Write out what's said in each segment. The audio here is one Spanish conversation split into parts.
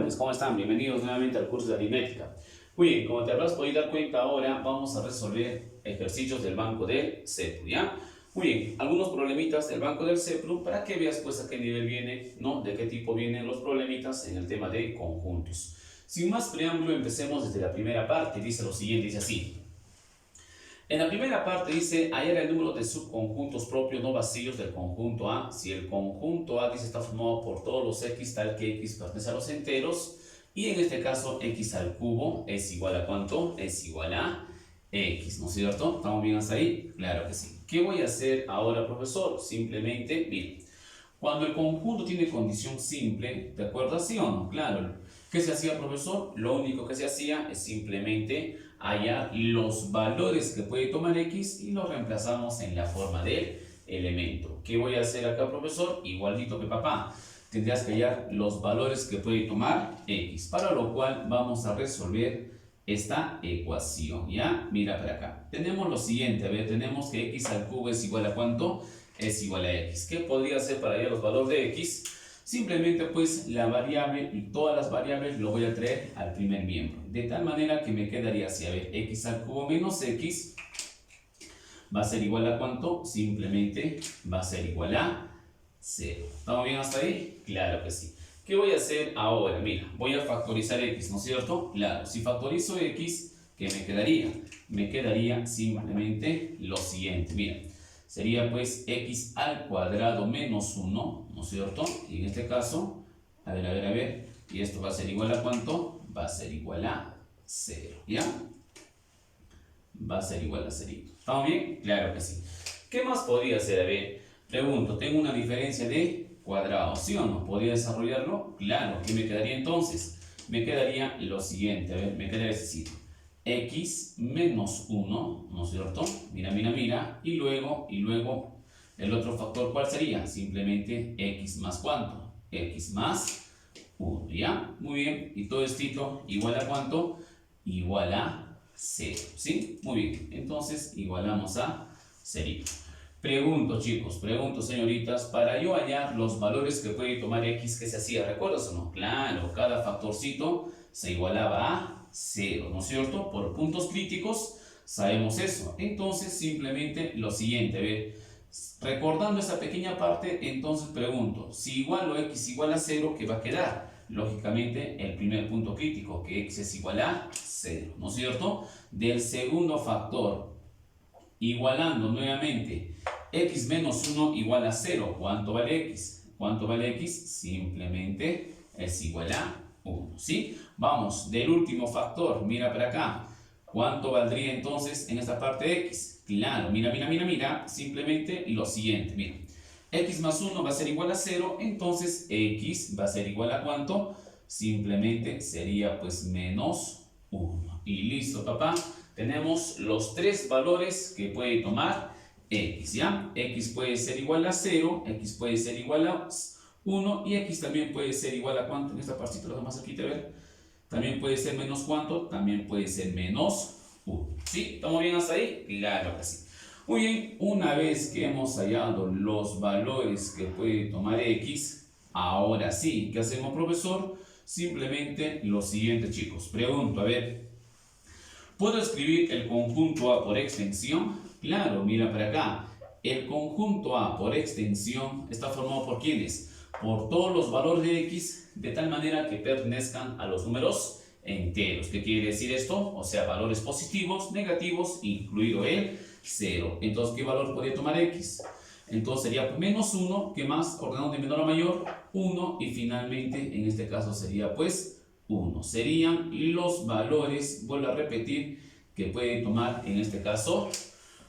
jóvenes, ¿cómo están? Bienvenidos nuevamente al curso de aritmética. Muy bien, como te habrás podido dar cuenta, ahora vamos a resolver ejercicios del banco del CEPRU, ¿ya? Muy bien, algunos problemitas del banco del CEPRU para que veas pues a qué nivel viene, ¿no? De qué tipo vienen los problemitas en el tema de conjuntos. Sin más preámbulo, empecemos desde la primera parte. Dice lo siguiente, dice así. En la primera parte dice hallar el número de subconjuntos propios no vacíos del conjunto A. Si el conjunto A dice está formado por todos los x tal que x pertenece a los enteros, y en este caso x al cubo es igual a ¿cuánto? Es igual a x, ¿no es cierto? ¿Estamos bien hasta ahí? Claro que sí. ¿Qué voy a hacer ahora, profesor? Simplemente, miren, cuando el conjunto tiene condición simple, ¿te acuerdas? ¿Sí o no? Claro. ¿Qué se hacía, profesor? Lo único que se hacía es simplemente hallar los valores que puede tomar x y los reemplazamos en la forma del elemento. ¿Qué voy a hacer acá, profesor? Igualito que papá. Tendrías que hallar los valores que puede tomar x, para lo cual vamos a resolver esta ecuación, ¿ya? Mira para acá. Tenemos lo siguiente, a ver, tenemos que x al cubo es igual a ¿cuánto? Es igual a x. ¿Qué podría hacer para hallar los valores de x? Simplemente pues la variable y todas las variables lo voy a traer al primer miembro. De tal manera que me quedaría así, a ver, x al cubo menos x va a ser igual a ¿cuánto? Simplemente va a ser igual a 0. ¿Estamos bien hasta ahí? Claro que sí. ¿Qué voy a hacer ahora? Mira, voy a factorizar x, ¿no es cierto? Claro, si factorizo x, ¿qué me quedaría? Me quedaría simplemente lo siguiente, mira. Sería pues x al cuadrado menos 1, ¿no es cierto? Y en este caso, a ver, y esto va a ser igual a ¿cuánto? Va a ser igual a 0, ¿ya? Va a ser igual a 0. ¿Estamos bien? Claro que sí. ¿Qué más podría ser? A ver, pregunto, tengo una diferencia de cuadrados, ¿sí o no? ¿Podría desarrollarlo? Claro. ¿Qué me quedaría entonces? Me quedaría lo siguiente, a ver, me quedaría decir x menos 1, ¿no es cierto? Mira, y luego el otro factor, ¿cuál sería? Simplemente x más ¿cuánto? X más 1, ¿ya? Muy bien, y todo esto igual a ¿cuánto? Igual a 0, ¿sí? Muy bien, entonces igualamos a 0. Pregunto, chicos, pregunto, señoritas, para yo hallar los valores que puede tomar x, ¿qué se hacía? ¿Recuerdas o no? Claro, cada factorcito se igualaba a 0, ¿no es cierto? Por puntos críticos sabemos eso. Entonces, simplemente lo siguiente, a ver, recordando esa pequeña parte, entonces pregunto, si igualo x igual a 0, ¿qué va a quedar? Lógicamente, el primer punto crítico, que x es igual a 0, ¿no es cierto? Del segundo factor, igualando nuevamente, x menos 1 igual a 0. ¿Cuánto vale x? ¿Cuánto vale x? Simplemente es igual a 1, ¿sí? Vamos, del último factor, mira para acá. ¿Cuánto valdría entonces en esta parte x? Claro, mira, simplemente lo siguiente, mira. X más 1 va a ser igual a 0, entonces x va a ser igual a ¿cuánto? Simplemente sería pues menos 1. Y listo, papá. Tenemos los tres valores que puede tomar x, ¿ya? X puede ser igual a 0, x puede ser igual a 1 y x también puede ser igual a ¿cuánto? En esta partita lo más aquí, a ver. También puede ser menos ¿cuánto? También puede ser menos 1. ¿Sí? ¿Estamos bien hasta ahí? Claro que sí. Muy bien, una vez que hemos hallado los valores que puede tomar x, ahora sí, ¿qué hacemos, profesor? Simplemente lo siguiente, chicos. Pregunto, a ver, ¿puedo escribir el conjunto A por extensión? Claro, mira para acá. El conjunto A por extensión está formado por ¿quiénes? Por todos los valores de x, de tal manera que pertenezcan a los números enteros. ¿Qué quiere decir esto? O sea, valores positivos, negativos, incluido el 0. Entonces, ¿qué valor podría tomar x? Entonces sería menos 1, ¿qué más? Ordenando de menor a mayor, 1, y finalmente, en este caso sería pues 1. Serían los valores, vuelvo a repetir, que puede tomar en este caso,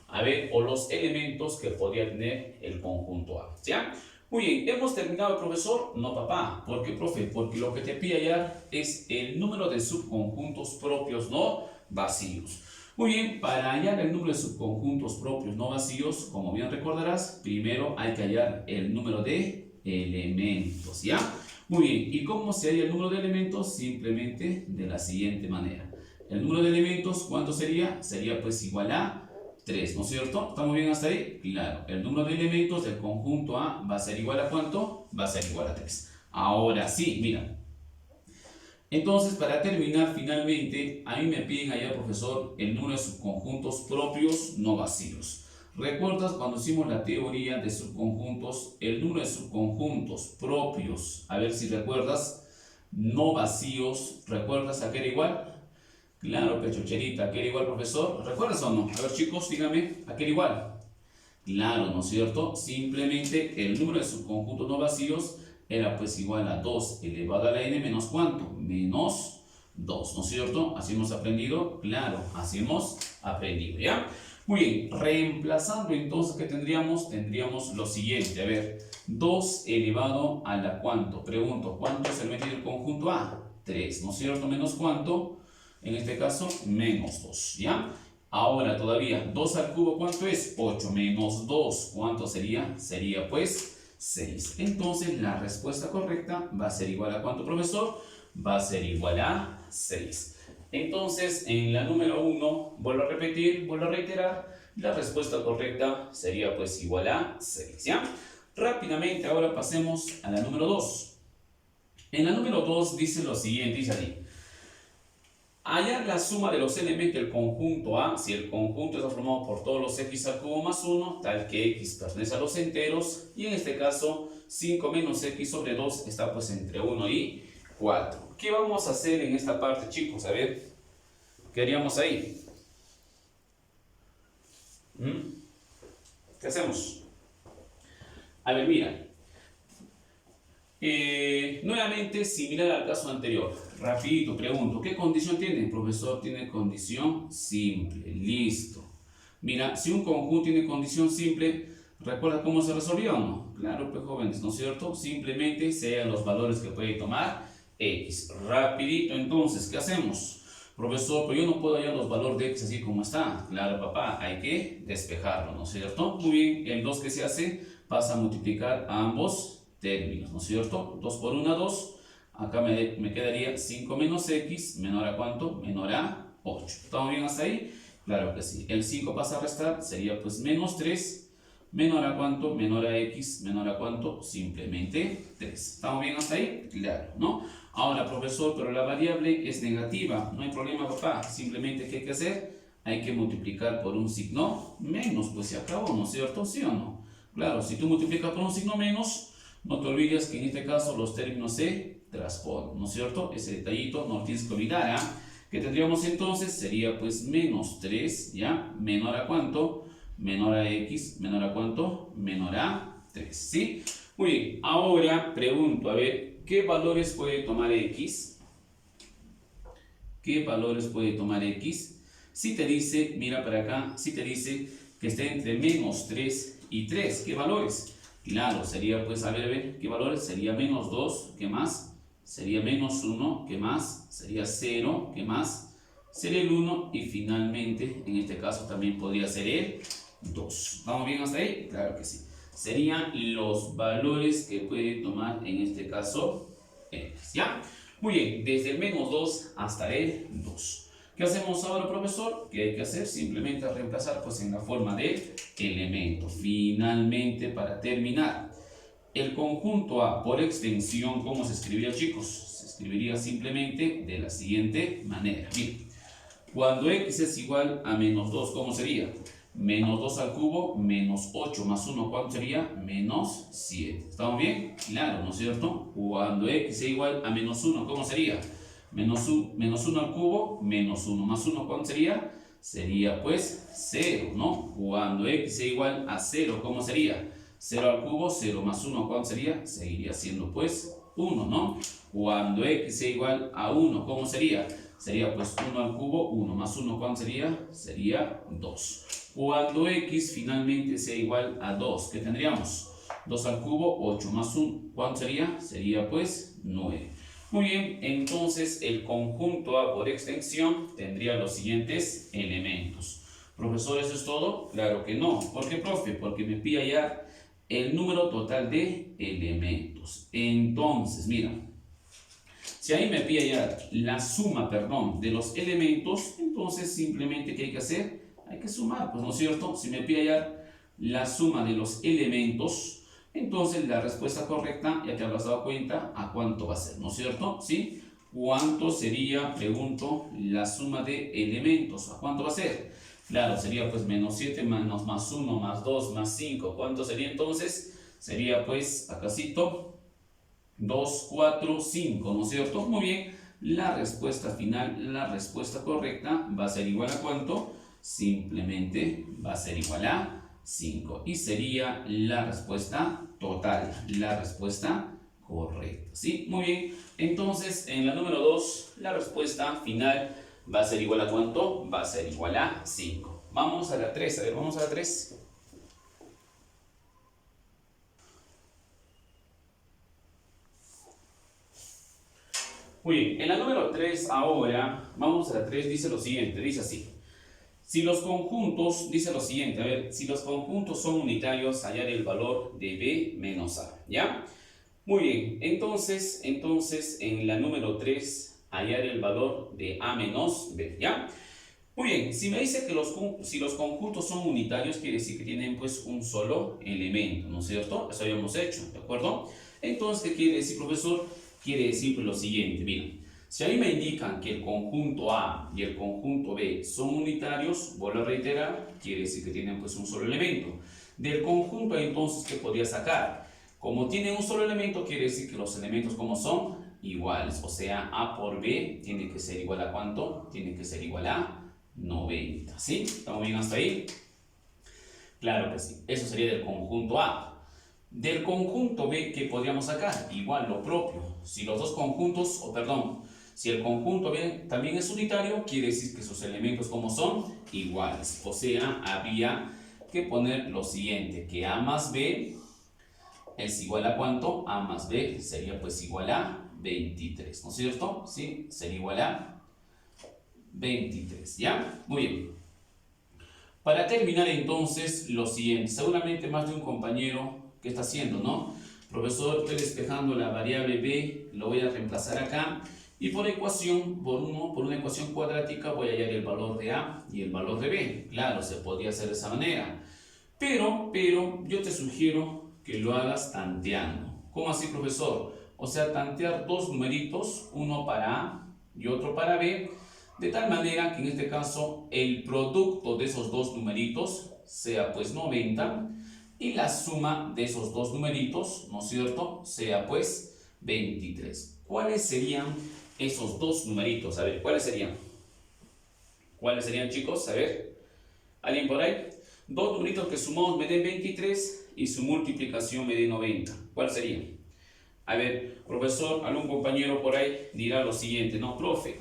a ver, o los elementos que podría tener el conjunto A, ¿ya? Muy bien, ¿hemos terminado, profesor? No, papá. ¿Por qué, profe? Porque lo que te pide hallar es el número de subconjuntos propios no vacíos. Muy bien, para hallar el número de subconjuntos propios no vacíos, como bien recordarás, primero hay que hallar el número de elementos, ¿ya? Muy bien, ¿y cómo se halla el número de elementos? Simplemente de la siguiente manera. El número de elementos, ¿cuánto sería? Sería pues igual a 3, ¿no es cierto? ¿Estamos bien hasta ahí? Claro, el número de elementos del conjunto A va a ser igual a ¿cuánto? Va a ser igual a 3. Ahora sí, mira. Entonces, para terminar, finalmente, a mí me piden allá, profesor, el número de subconjuntos propios no vacíos. ¿Recuerdas cuando hicimos la teoría de subconjuntos? El número de subconjuntos propios, a ver si recuerdas, no vacíos, ¿recuerdas a qué era igual? Claro, pechucherita, ¿a qué era igual, profesor? ¿Recuerdas o no? A ver, chicos, díganme, ¿a qué era igual? Claro, ¿no es cierto? Simplemente el número de subconjuntos no vacíos era pues igual a 2 elevado a la n menos ¿cuánto? Menos 2, ¿no es cierto? ¿Así hemos aprendido? Claro, así hemos aprendido, ¿ya? Muy bien, reemplazando entonces, ¿qué tendríamos? Tendríamos lo siguiente, a ver, 2 elevado a la ¿cuánto? Pregunto, ¿cuánto es el metido del conjunto A? 3, ¿no es cierto? ¿Menos cuánto? En este caso, menos 2, ¿ya? Ahora todavía, 2 al cubo, ¿cuánto es? 8 menos 2, ¿cuánto sería? Sería pues 6. Entonces la respuesta correcta va a ser igual a ¿cuánto, profesor? Va a ser igual a 6. Entonces, en la número 1, vuelvo a repetir, vuelvo a reiterar, la respuesta correcta sería pues igual a 6, ¿ya? Rápidamente ahora pasemos a la número 2. En la número 2 dice lo siguiente, dice así. Hallar la suma de los elementos del conjunto A, si el conjunto está formado por todos los x al cubo más 1, tal que x pertenece a los enteros, y en este caso 5 menos x sobre 2 está pues entre 1 y 4. ¿Qué vamos a hacer en esta parte, chicos? A ver, ¿qué haríamos ahí? ¿Qué hacemos? A ver, mira. Nuevamente, similar al caso anterior. Rapidito, pregunto, ¿qué condición tiene? Profesor, tiene condición simple. Listo. Mira, si un conjunto tiene condición simple, ¿recuerda cómo se resolvió o no? Claro, pues jóvenes, ¿no es cierto? Simplemente sean los valores que puede tomar x. Rapidito, entonces, ¿qué hacemos? Profesor, pero yo no puedo hallar los valores de x así como está. Claro, papá, hay que despejarlo, ¿no es cierto? Muy bien, el 2 que se hace pasa a multiplicar a ambos términos, ¿no es cierto? 2 por 1, 2. Acá me quedaría 5 menos x, menor a ¿cuánto? Menor a 8. ¿Estamos bien hasta ahí? Claro que sí. El 5 pasa a restar, sería pues menos 3, menor a ¿cuánto? Menor a x, menor a ¿cuánto? Simplemente 3. ¿Estamos bien hasta ahí? Claro, ¿no? Ahora, profesor, pero la variable es negativa. No hay problema, papá. Simplemente, ¿qué hay que hacer? Hay que multiplicar por un signo menos, pues se acabó, ¿no es cierto? ¿Sí o no? Claro, si tú multiplicas por un signo menos, no te olvides que en este caso los términos se transponen, ¿no es cierto? Ese detallito no lo tienes que olvidar, ¿ah? ¿Qué tendríamos entonces? Sería pues menos 3, ¿ya? ¿Menor a cuánto? Menor a x, ¿menor a cuánto? Menor a 3, ¿sí? Muy bien, ahora pregunto, a ver, ¿qué valores puede tomar x? ¿Qué valores puede tomar x? Si te dice, mira para acá, si te dice que está entre menos 3 y 3, ¿qué valores? Claro, sería pues, a ver, ¿qué valores? Sería menos 2, ¿qué más? Sería menos 1, ¿qué más? Sería 0, ¿qué más? Sería el 1 y finalmente, en este caso también podría ser el 2. ¿Vamos bien hasta ahí? Claro que sí. Serían los valores que puede tomar en este caso x, ¿ya? Muy bien, desde el menos 2 hasta el 2. ¿Qué hacemos ahora, profesor? ¿Qué hay que hacer? Simplemente reemplazar pues en la forma de elemento. Finalmente, para terminar, el conjunto A por extensión, ¿cómo se escribiría, chicos? Se escribiría simplemente de la siguiente manera. Miren, cuando x es igual a menos 2, ¿cómo sería? Menos 2 al cubo, menos 8 más 1, ¿cuánto sería? Menos 7. ¿Estamos bien? Claro, ¿no es cierto? Cuando x es igual a menos 1, ¿cómo sería? Menos 1 al cubo, menos 1 más 1, ¿cuánto sería? Sería pues 0, ¿no? Cuando x es igual a 0, ¿cómo sería? 0 al cubo, 0 más 1, ¿cuánto sería? Seguiría siendo pues 1, ¿no? Cuando x es igual a 1, ¿cómo sería? Sería pues 1 al cubo, 1 más 1, ¿cuánto sería? Sería 2. Cuando x finalmente sea igual a 2, ¿qué tendríamos? 2 al cubo, 8 más 1, ¿cuánto sería? Sería pues 9. Muy bien, entonces el conjunto A por extensión tendría los siguientes elementos. Profesor, ¿eso es todo? Claro que no. ¿Por qué, profe? Porque me pide ya el número total de elementos. Entonces, mira, si ahí me pide ya la suma, perdón, de los elementos, entonces simplemente, ¿qué hay que hacer? Hay que sumar, pues, ¿no es cierto? Si me pide ya la suma de los elementos, entonces la respuesta correcta, ya te habrás dado cuenta a cuánto va a ser, ¿no es cierto? ¿Sí? ¿Cuánto sería, pregunto, la suma de elementos? ¿A cuánto va a ser? Claro, sería pues menos 7 menos más 1 más 2 más 5. ¿Cuánto sería entonces? Sería pues, acácito, 2, 4, 5, ¿no es cierto? Muy bien, la respuesta final, la respuesta correcta va a ser igual a ¿cuánto? Simplemente va a ser igual a 5. Y sería la respuesta total, la respuesta correcta, ¿sí? Muy bien, entonces en la número 2, la respuesta final va a ser igual a ¿cuánto? Va a ser igual a 5. Vamos a la 3, a ver, vamos a la 3. Muy bien, en la número 3 ahora, vamos a la 3, dice lo siguiente, dice así. Si los conjuntos, dice lo siguiente, a ver, si los conjuntos son unitarios, hallar el valor de B menos A, ¿ya? Muy bien, entonces en la número 3, hallar el valor de A menos B, ¿ya? Muy bien, si me dice que si los conjuntos son unitarios, quiere decir que tienen pues un solo elemento, ¿no es cierto? Eso habíamos hecho, ¿de acuerdo? Entonces, ¿qué quiere decir, profesor? Quiere decir pues, lo siguiente, miren. Si a mí me indican que el conjunto A y el conjunto B son unitarios, vuelvo a reiterar, quiere decir que tienen pues un solo elemento. Del conjunto entonces, ¿qué podría sacar? Como tiene un solo elemento, quiere decir que los elementos como son iguales. O sea, A por B tiene que ser igual a ¿cuánto? Tiene que ser igual a 90, ¿sí? ¿Estamos bien hasta ahí? Claro que sí. Eso sería del conjunto A. Del conjunto B, ¿qué podríamos sacar? Igual lo propio. Si los dos conjuntos, o perdón, si el conjunto B también es unitario, quiere decir que sus elementos como son iguales. O sea, habría que poner lo siguiente, que A más B es igual a ¿cuánto? A más B sería pues igual a 23, ¿no es cierto? Sí, sería igual a 23, ¿ya? Muy bien. Para terminar entonces lo siguiente, seguramente más de un compañero que está haciendo, ¿no? Profesor, estoy despejando la variable b, lo voy a reemplazar acá y por ecuación, por una ecuación cuadrática voy a hallar el valor de a y el valor de b. Claro, se podría hacer de esa manera, pero yo te sugiero que lo hagas tanteando. ¿Cómo así, profesor? O sea, tantear dos numeritos, uno para a y otro para b, de tal manera que en este caso el producto de esos dos numeritos sea pues 90 y la suma de esos dos numeritos, ¿no es cierto?, sea pues 23. ¿Cuáles serían esos dos numeritos? A ver, ¿cuáles serían? ¿Cuáles serían, chicos? A ver, ¿alguien por ahí? Dos numeritos que sumamos me den 23 y su multiplicación me dé 90. ¿Cuál sería? A ver, profesor, algún compañero por ahí dirá lo siguiente. No, profe,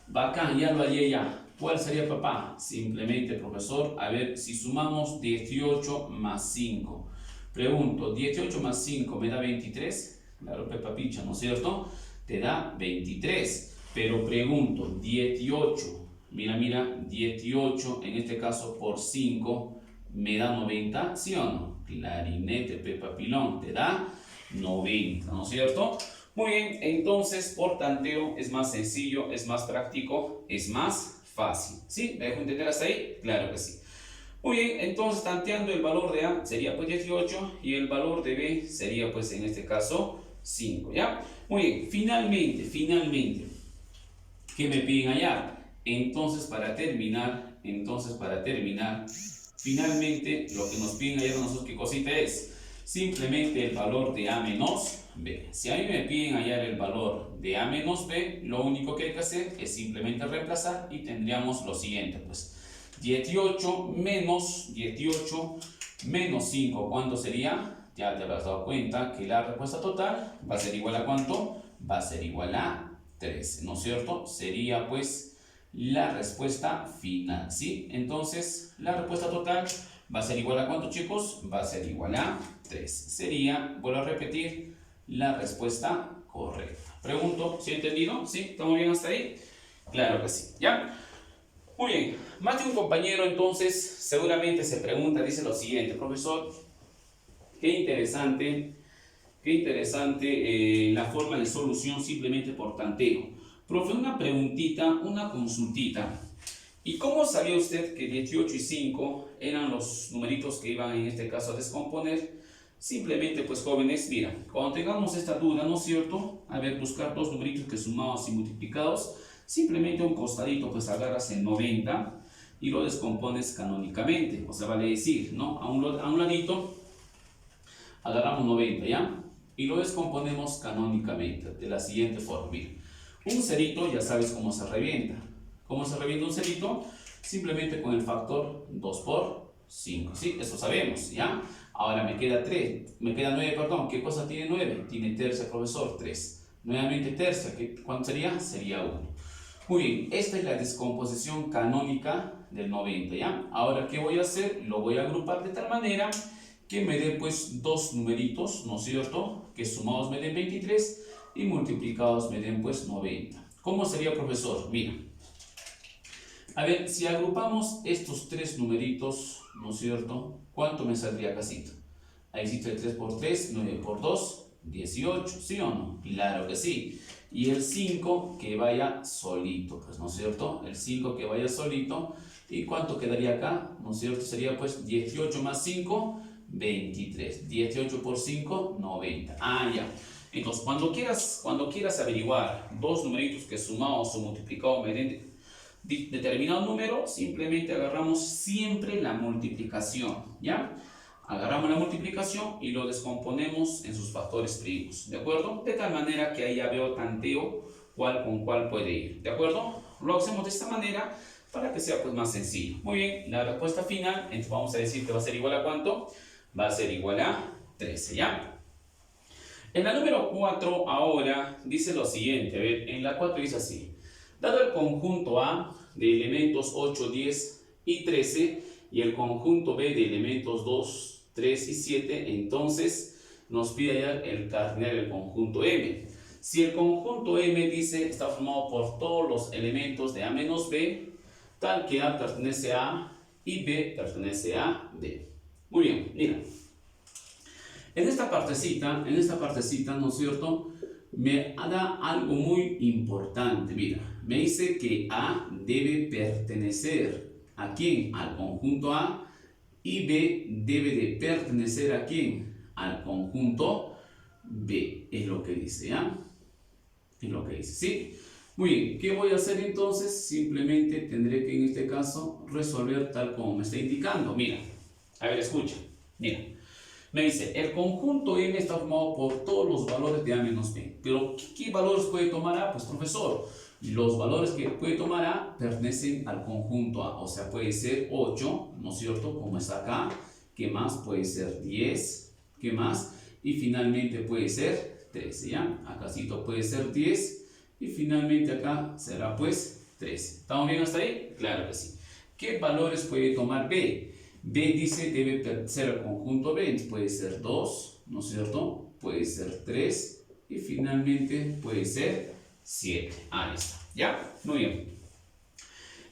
bacán, ya lo hallé ya. ¿Cuál sería, papá? Simplemente, profesor, a ver, si sumamos 18 más 5. Pregunto, ¿18 más 5 me da 23? Claro, Pepa Picha, ¿no es cierto? Te da 23. Pero pregunto, 18, mira, 18 en este caso por 5 me da 90, ¿sí o no? Clarinete, Pepa Pilón, te da 90, ¿no es cierto? Muy bien, entonces por tanteo es más sencillo, es más práctico, es más fácil. ¿Sí? ¿Me dejo entender hasta ahí? Claro que sí. Muy bien, entonces tanteando el valor de A sería pues 18 y el valor de B sería pues en este caso 5, ¿ya? Muy bien, finalmente, ¿qué me piden hallar? Entonces para terminar, finalmente lo que nos piden hallar a nosotros, ¿qué cosita es? Simplemente el valor de A menos B. Si a mí me piden hallar el valor de A menos B, lo único que hay que hacer es simplemente reemplazar y tendríamos lo siguiente, pues 18 menos 5, ¿cuánto sería? Ya te habrás dado cuenta que la respuesta total va a ser igual a ¿cuánto? Va a ser igual a 13, ¿no es cierto? Sería pues la respuesta final, ¿sí? Entonces, la respuesta total va a ser igual a ¿cuánto, chicos? Va a ser igual a 3. Sería, vuelvo a repetir, la respuesta correcta. Pregunto, ¿sí he entendido? ¿Sí? ¿Estamos bien hasta ahí? Claro que sí, ¿ya? Muy bien, más de un compañero entonces seguramente se pregunta, dice lo siguiente, profesor, qué interesante la forma de solución simplemente por tanteo. Profe, una preguntita, una consultita. ¿Y cómo sabía usted que 18 y 5 eran los numeritos que iban en este caso a descomponer Simplemente, pues jóvenes, mira, cuando tengamos esta duda, ¿no es cierto? A ver, buscar dos numeritos que sumados y multiplicados, simplemente un costadito, pues agarras el 90 y lo descompones canónicamente. O sea, vale decir, ¿no? A un ladito agarramos 90, ¿ya? Y lo descomponemos canónicamente de la siguiente forma. Mira, un cerito ya sabes cómo se revienta. ¿Cómo se revienta un cerito? Simplemente con el factor 2 por 5, ¿sí? Eso sabemos, ¿ya? Ahora me queda 9, perdón. ¿Qué cosa tiene 9? Tiene tercia, profesor, 3. Nuevamente tercia, ¿cuánto sería? Sería 1. Muy bien, esta es la descomposición canónica del 90, ¿ya? Ahora, ¿qué voy a hacer? Lo voy a agrupar de tal manera que me den pues dos numeritos, ¿no es cierto? Que sumados me den 23 y multiplicados me den pues 90. ¿Cómo sería, profesor? Mira. A ver, si agrupamos estos tres numeritos, ¿no es cierto? ¿Cuánto me saldría casito? Ahí existe el 3 por 3, 9 por 2, 18, ¿sí o no? Claro que sí. Y el 5 que vaya solito, pues, ¿no es cierto? El 5 que vaya solito. ¿Y cuánto quedaría acá? ¿No es cierto? Sería pues 18 más 5, 23. 18 por 5, 90. Ah, ya. Entonces, cuando quieras averiguar dos numeritos que sumados o multiplicados me den determinado número, simplemente agarramos siempre la multiplicación, ¿ya? Agarramos la multiplicación y lo descomponemos en sus factores primos, ¿de acuerdo? De tal manera que ahí ya veo tanteo cuál con cuál puede ir, ¿de acuerdo? Lo hacemos de esta manera para que sea pues más sencillo. Muy bien, la respuesta final, entonces vamos a decir que va a ser igual a ¿cuánto? Va a ser igual a 13, ¿ya? En la número 4 ahora dice lo siguiente, a ver, en la 4 dice así. Dado el conjunto A de elementos 8, 10 y 13 y el conjunto B de elementos 2, 3 y 7, entonces nos pide ya el cartenial del conjunto M. Si el conjunto M dice está formado por todos los elementos de A menos B, tal que A pertenece a A y B pertenece a D. Muy bien, mira. En esta partecita, ¿no es cierto? Me da algo muy importante, mira, me dice que A debe pertenecer ¿a quién? Al conjunto A, y B debe de pertenecer ¿a quién? Al conjunto B, es lo que dice, ¿ya? Es lo que dice, ¿sí? Muy bien, ¿qué voy a hacer entonces? Simplemente tendré que en este caso resolver tal como me está indicando, mira, a ver, escucha, mira. Me dice, el conjunto M está formado por todos los valores de A menos B. Pero, ¿qué valores puede tomar A? Pues, profesor, los valores que puede tomar A pertenecen al conjunto A. O sea, puede ser 8, ¿no es cierto? Como está acá. ¿Qué más? Puede ser 10. ¿Qué más? Y finalmente puede ser 13, ¿ya? Acácito puede ser 10. Y finalmente acá será, pues, 13. ¿Estamos bien hasta ahí? Claro que sí. ¿Qué valores puede tomar B? B dice debe pertenecer al conjunto B, puede ser 2, ¿no es cierto? Puede ser 3 y finalmente puede ser 7. Ahí está, ¿ya? Muy bien.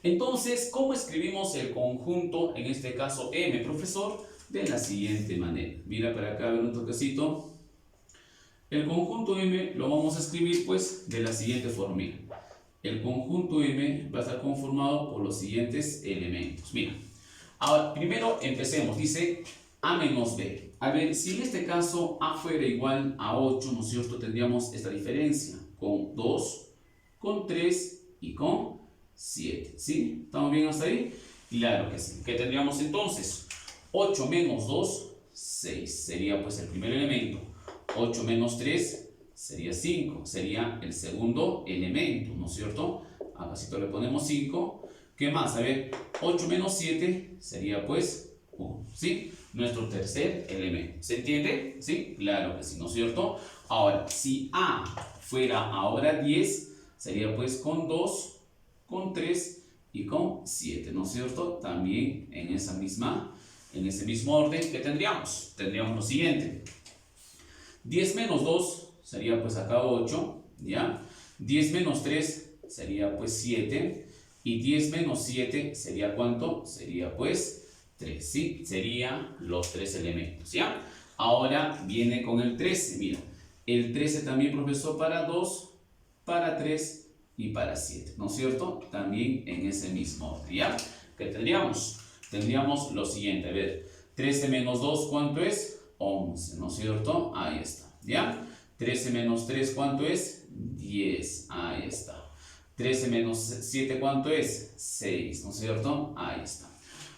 Entonces, ¿cómo escribimos el conjunto, en este caso M, profesor? De la siguiente manera. Mira para acá, a ver un toquecito. El conjunto M lo vamos a escribir pues de la siguiente forma. Mira, el conjunto M va a estar conformado por los siguientes elementos. Mira. Ahora, primero empecemos, dice A menos B. A ver, si en este caso A fuera igual a 8, ¿no es cierto? Tendríamos esta diferencia con 2, con 3 y con 7, ¿sí? ¿Estamos bien hasta ahí? Claro que sí. ¿Qué tendríamos entonces? 8 menos 2, 6, sería pues el primer elemento. 8 menos 3 sería 5, sería el segundo elemento, ¿no es cierto? Acá le ponemos 5. ¿Qué más? A ver, 8 menos 7 sería pues 1, ¿sí? Nuestro tercer elemento. ¿Se entiende? ¿Sí? Claro que sí, ¿no es cierto? Ahora, si A fuera ahora 10, sería pues con 2, con 3 y con 7, ¿no es cierto? También en ese mismo orden que tendríamos. Tendríamos lo siguiente. 10 menos 2 sería pues acá 8, ¿ya? 10 menos 3 sería pues 7. Y 10 menos 7 sería ¿cuánto? Sería pues 3, ¿sí? Serían los tres elementos, ¿ya? Ahora viene con el 13, mira. El 13 también, profesor, para 2, para 3 y para 7, ¿no es cierto? También en ese mismo orden, ¿ya? ¿Qué tendríamos? Tendríamos lo siguiente, a ver. 13 menos 2, ¿cuánto es? 11, ¿no es cierto? Ahí está, ¿ya? 13 menos 3, ¿cuánto es? 10, ahí está. 13 menos 7, ¿cuánto es? 6, ¿no es cierto? Ahí está.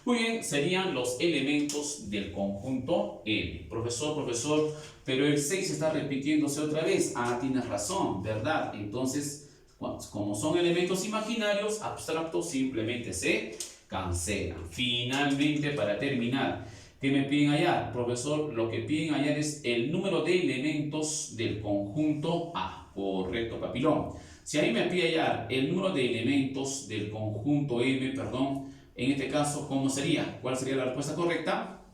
Muy bien, serían los elementos del conjunto M. Profesor, pero el 6 está repitiéndose otra vez. Ah, tienes razón, ¿verdad? Entonces, como son elementos imaginarios, abstractos, simplemente se cancelan. Finalmente, para terminar, ¿qué me piden hallar? Profesor, lo que piden hallar es el número de elementos del conjunto A. Correcto, papilón. Si ahí me pide hallar el número de elementos del conjunto M, perdón, en este caso, ¿cómo sería? ¿Cuál sería la respuesta correcta?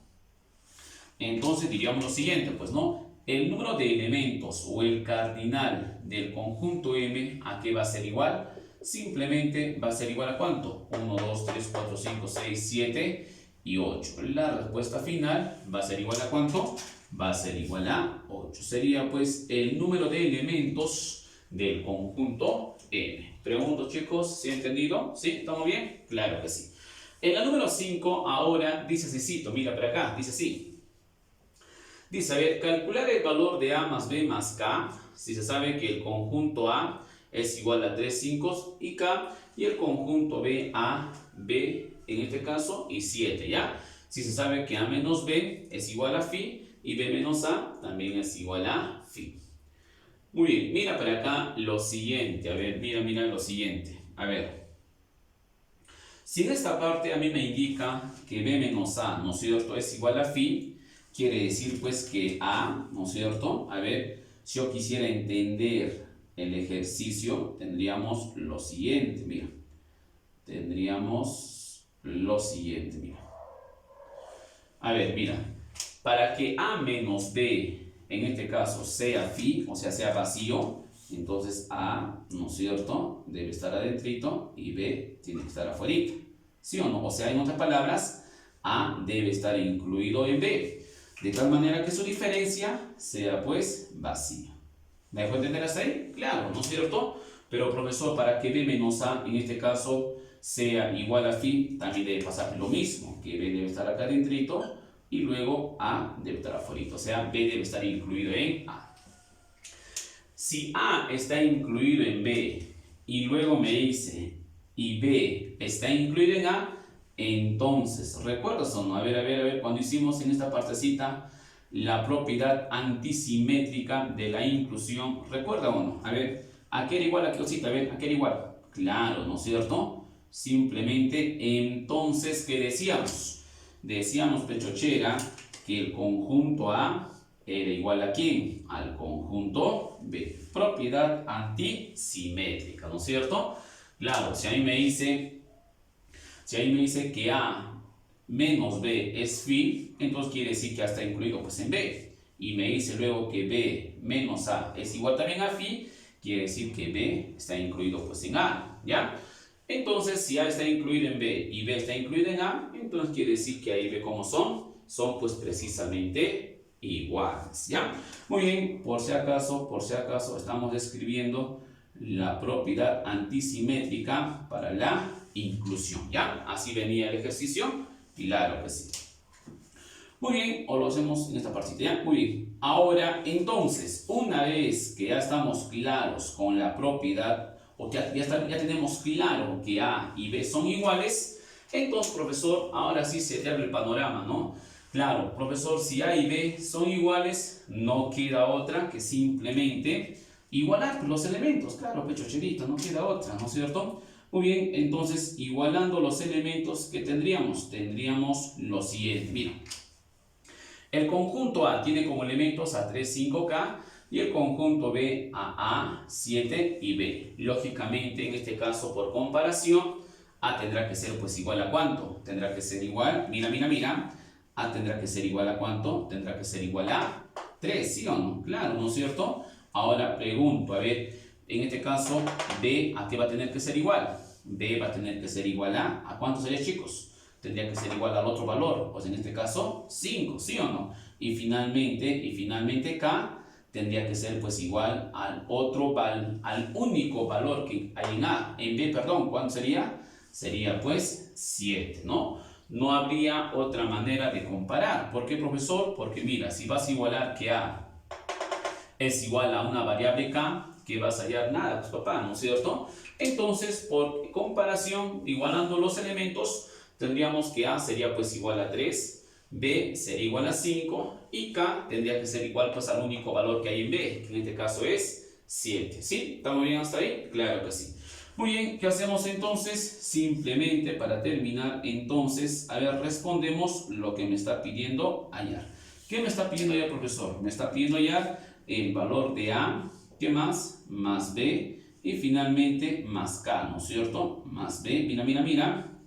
Entonces diríamos lo siguiente, pues, ¿no? El número de elementos o el cardinal del conjunto M, ¿a qué va a ser igual? Simplemente va a ser igual a ¿cuánto? 1, 2, 3, 4, 5, 6, 7 y 8. La respuesta final va a ser igual a ¿cuánto? Va a ser igual a 8. Sería pues el número de elementos del conjunto M. Pregunto, chicos, ¿sí han entendido? ¿Sí? ¿Estamos bien? Claro que sí. En la número 5 ahora dice así, cito, mira para acá, dice así. Dice, a ver, calcular el valor de A más B más K, si se sabe que el conjunto A es igual a 3, 5 y K, y el conjunto B, A, B, en este caso, y 7, ¿ya? Si se sabe que A menos B es igual a Phi, y B menos A también es igual a Phi. Muy bien, mira para acá lo siguiente, a ver, mira lo siguiente, a ver. Si en esta parte a mí me indica que B menos A, ¿no es cierto?, es igual a Phi, quiere decir pues que A, ¿no es cierto? A ver, si yo quisiera entender el ejercicio, tendríamos lo siguiente, mira. Tendríamos lo siguiente, mira. A ver, mira. Para que A menos B, en este caso, sea Phi, o sea vacío, entonces A, ¿no es cierto?, debe estar adentrito y B tiene que estar afuera. ¿Sí o no? O sea, en otras palabras, A debe estar incluido en B, de tal manera que su diferencia sea pues vacía. ¿Me dejó entender hasta ahí? Claro, ¿no es cierto? Pero profesor, para que B menos A, en este caso, sea igual a Phi, también debe pasar lo mismo, que B debe estar acá adentrito y luego A debe estar afuera. O sea, B debe estar incluido en A. Si A está incluido en B y luego me dice y B está incluido en A, entonces, ¿recuerdas o no? A ver, cuando hicimos en esta partecita la propiedad antisimétrica de la inclusión, ¿recuerda o no? A ver, ¿a qué era igual a qué cosita? A ver, ¿a qué era igual? Claro, ¿no es cierto? Simplemente, entonces, ¿qué decíamos? Decíamos, pechochera, que el conjunto A era igual a ¿quién? Al conjunto B. Propiedad antisimétrica, ¿no es cierto? Claro, si ahí me dice que A menos B es Phi, entonces quiere decir que A está incluido pues en B. Y me dice luego que B menos A es igual también a Phi, quiere decir que B está incluido pues en A, ¿ya? Entonces, si A está incluido en B y B está incluido en A, entonces quiere decir que A y B, ¿cómo son? Son pues precisamente iguales, ¿ya? Muy bien, por si acaso, estamos describiendo la propiedad antisimétrica para la inclusión, ¿ya? Así venía el ejercicio, claro que sí. Muy bien, o lo hacemos en esta partita, ¿ya? Muy bien. Ahora, entonces, una vez que ya estamos claros con la propiedad, o ya tenemos claro que A y B son iguales, entonces, profesor, ahora sí se te abre el panorama, ¿no? Claro, profesor, si A y B son iguales, no queda otra que simplemente igualar los elementos. Claro, pechocherito, no queda otra, ¿no es cierto? Muy bien, entonces, igualando los elementos que tendríamos lo siguiente, mira. El conjunto A tiene como elementos a 3, 5K y el conjunto B a 7 y B. Lógicamente, en este caso, por comparación, A tendrá que ser pues igual a ¿cuánto? Tendrá que ser igual, mira. A tendrá que ser igual a ¿cuánto? Tendrá que ser igual a 3, ¿sí o no? Claro, ¿no es cierto? Ahora pregunto, a ver, en este caso, B, ¿a qué va a tener que ser igual? B va a tener que ser igual ¿a cuánto sería, chicos? Tendría que ser igual al otro valor, pues en este caso 5, ¿sí o no? Y finalmente K tendría que ser pues igual al único valor que hay en A, en B, perdón, ¿cuánto sería? Sería pues 7, ¿no? No habría otra manera de comparar. ¿Por qué, profesor? Porque mira, si vas a igualar que A es igual a una variable K, ¿qué vas a hallar? Nada, pues papá, ¿no es cierto? Entonces, por comparación, igualando los elementos, tendríamos que A sería pues igual a 3, B sería igual a 5 y K tendría que ser igual pues al único valor que hay en B, que en este caso es 7. ¿Sí? ¿Estamos bien hasta ahí? Claro que sí. Muy bien, ¿qué hacemos entonces? Simplemente para terminar, entonces, a ver, respondemos lo que me está pidiendo hallar. ¿Qué me está pidiendo hallar, profesor? Me está pidiendo hallar el valor de A, ¿qué más? Más B y finalmente más K, ¿no es cierto? Más B, mira, mira, mira.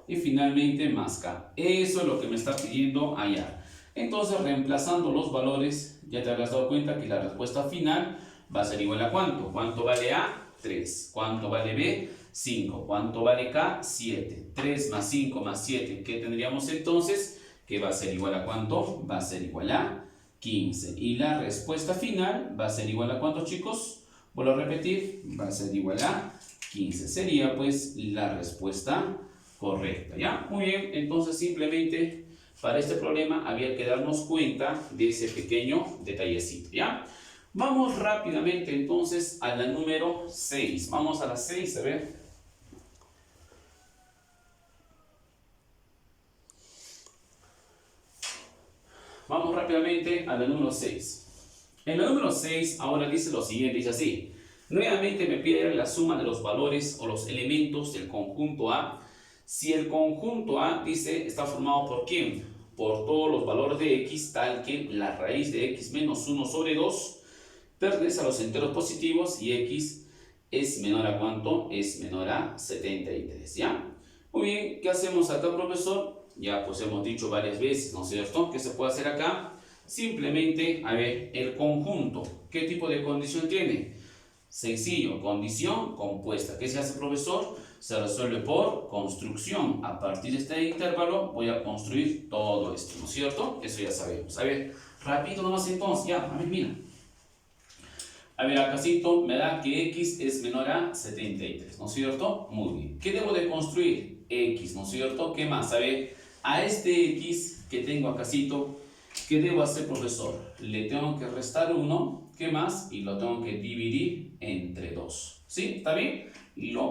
Y finalmente más K. Eso es lo que me está pidiendo hallar. Entonces, reemplazando los valores, ya te habrás dado cuenta que la respuesta final va a ser igual a ¿cuánto? ¿Cuánto vale A? 3. ¿Cuánto vale B? 5. ¿Cuánto vale K? 7. 3 más 5 más 7. ¿Qué tendríamos entonces? Que va a ser igual a ¿cuánto? Va a ser igual a 15. Y la respuesta final va a ser igual a ¿cuánto, chicos? Vuelvo a repetir, va a ser igual a 15. Sería pues la respuesta correcta, ¿ya? Muy bien, entonces simplemente para este problema había que darnos cuenta de ese pequeño detallecito, ¿ya? Vamos rápidamente entonces a la número 6. Vamos a la 6, a ver. Vamos rápidamente a la número 6. En la número 6 ahora dice lo siguiente, dice así. Nuevamente me pide la suma de los valores o los elementos del conjunto A. Si el conjunto A, dice, está formado por ¿quién? Por todos los valores de X, tal que la raíz de X menos 1 sobre 2 pertenece a los enteros positivos y X es menor a ¿cuánto? Es menor a 73, ¿ya? Muy bien, ¿qué hacemos acá, profesor? Ya pues hemos dicho varias veces, ¿no es cierto? ¿Qué se puede hacer acá? Simplemente, a ver, el conjunto, ¿qué tipo de condición tiene? Sencillo, condición compuesta. ¿Qué se hace, profesor? Se resuelve por construcción. A partir de este intervalo voy a construir todo esto, ¿no es cierto? Eso ya sabemos. A ver, rápido nomás entonces, ya, a ver, mira. A ver, acácito me da que X es menor a 73, ¿no es cierto? Muy bien. ¿Qué debo de construir? X, ¿no es cierto? ¿Qué más? A ver, a este X que tengo acácito, ¿qué debo hacer, profesor? Le tengo que restar 1, ¿qué más? Y lo tengo que dividir entre 2. ¿Sí? ¿Está bien?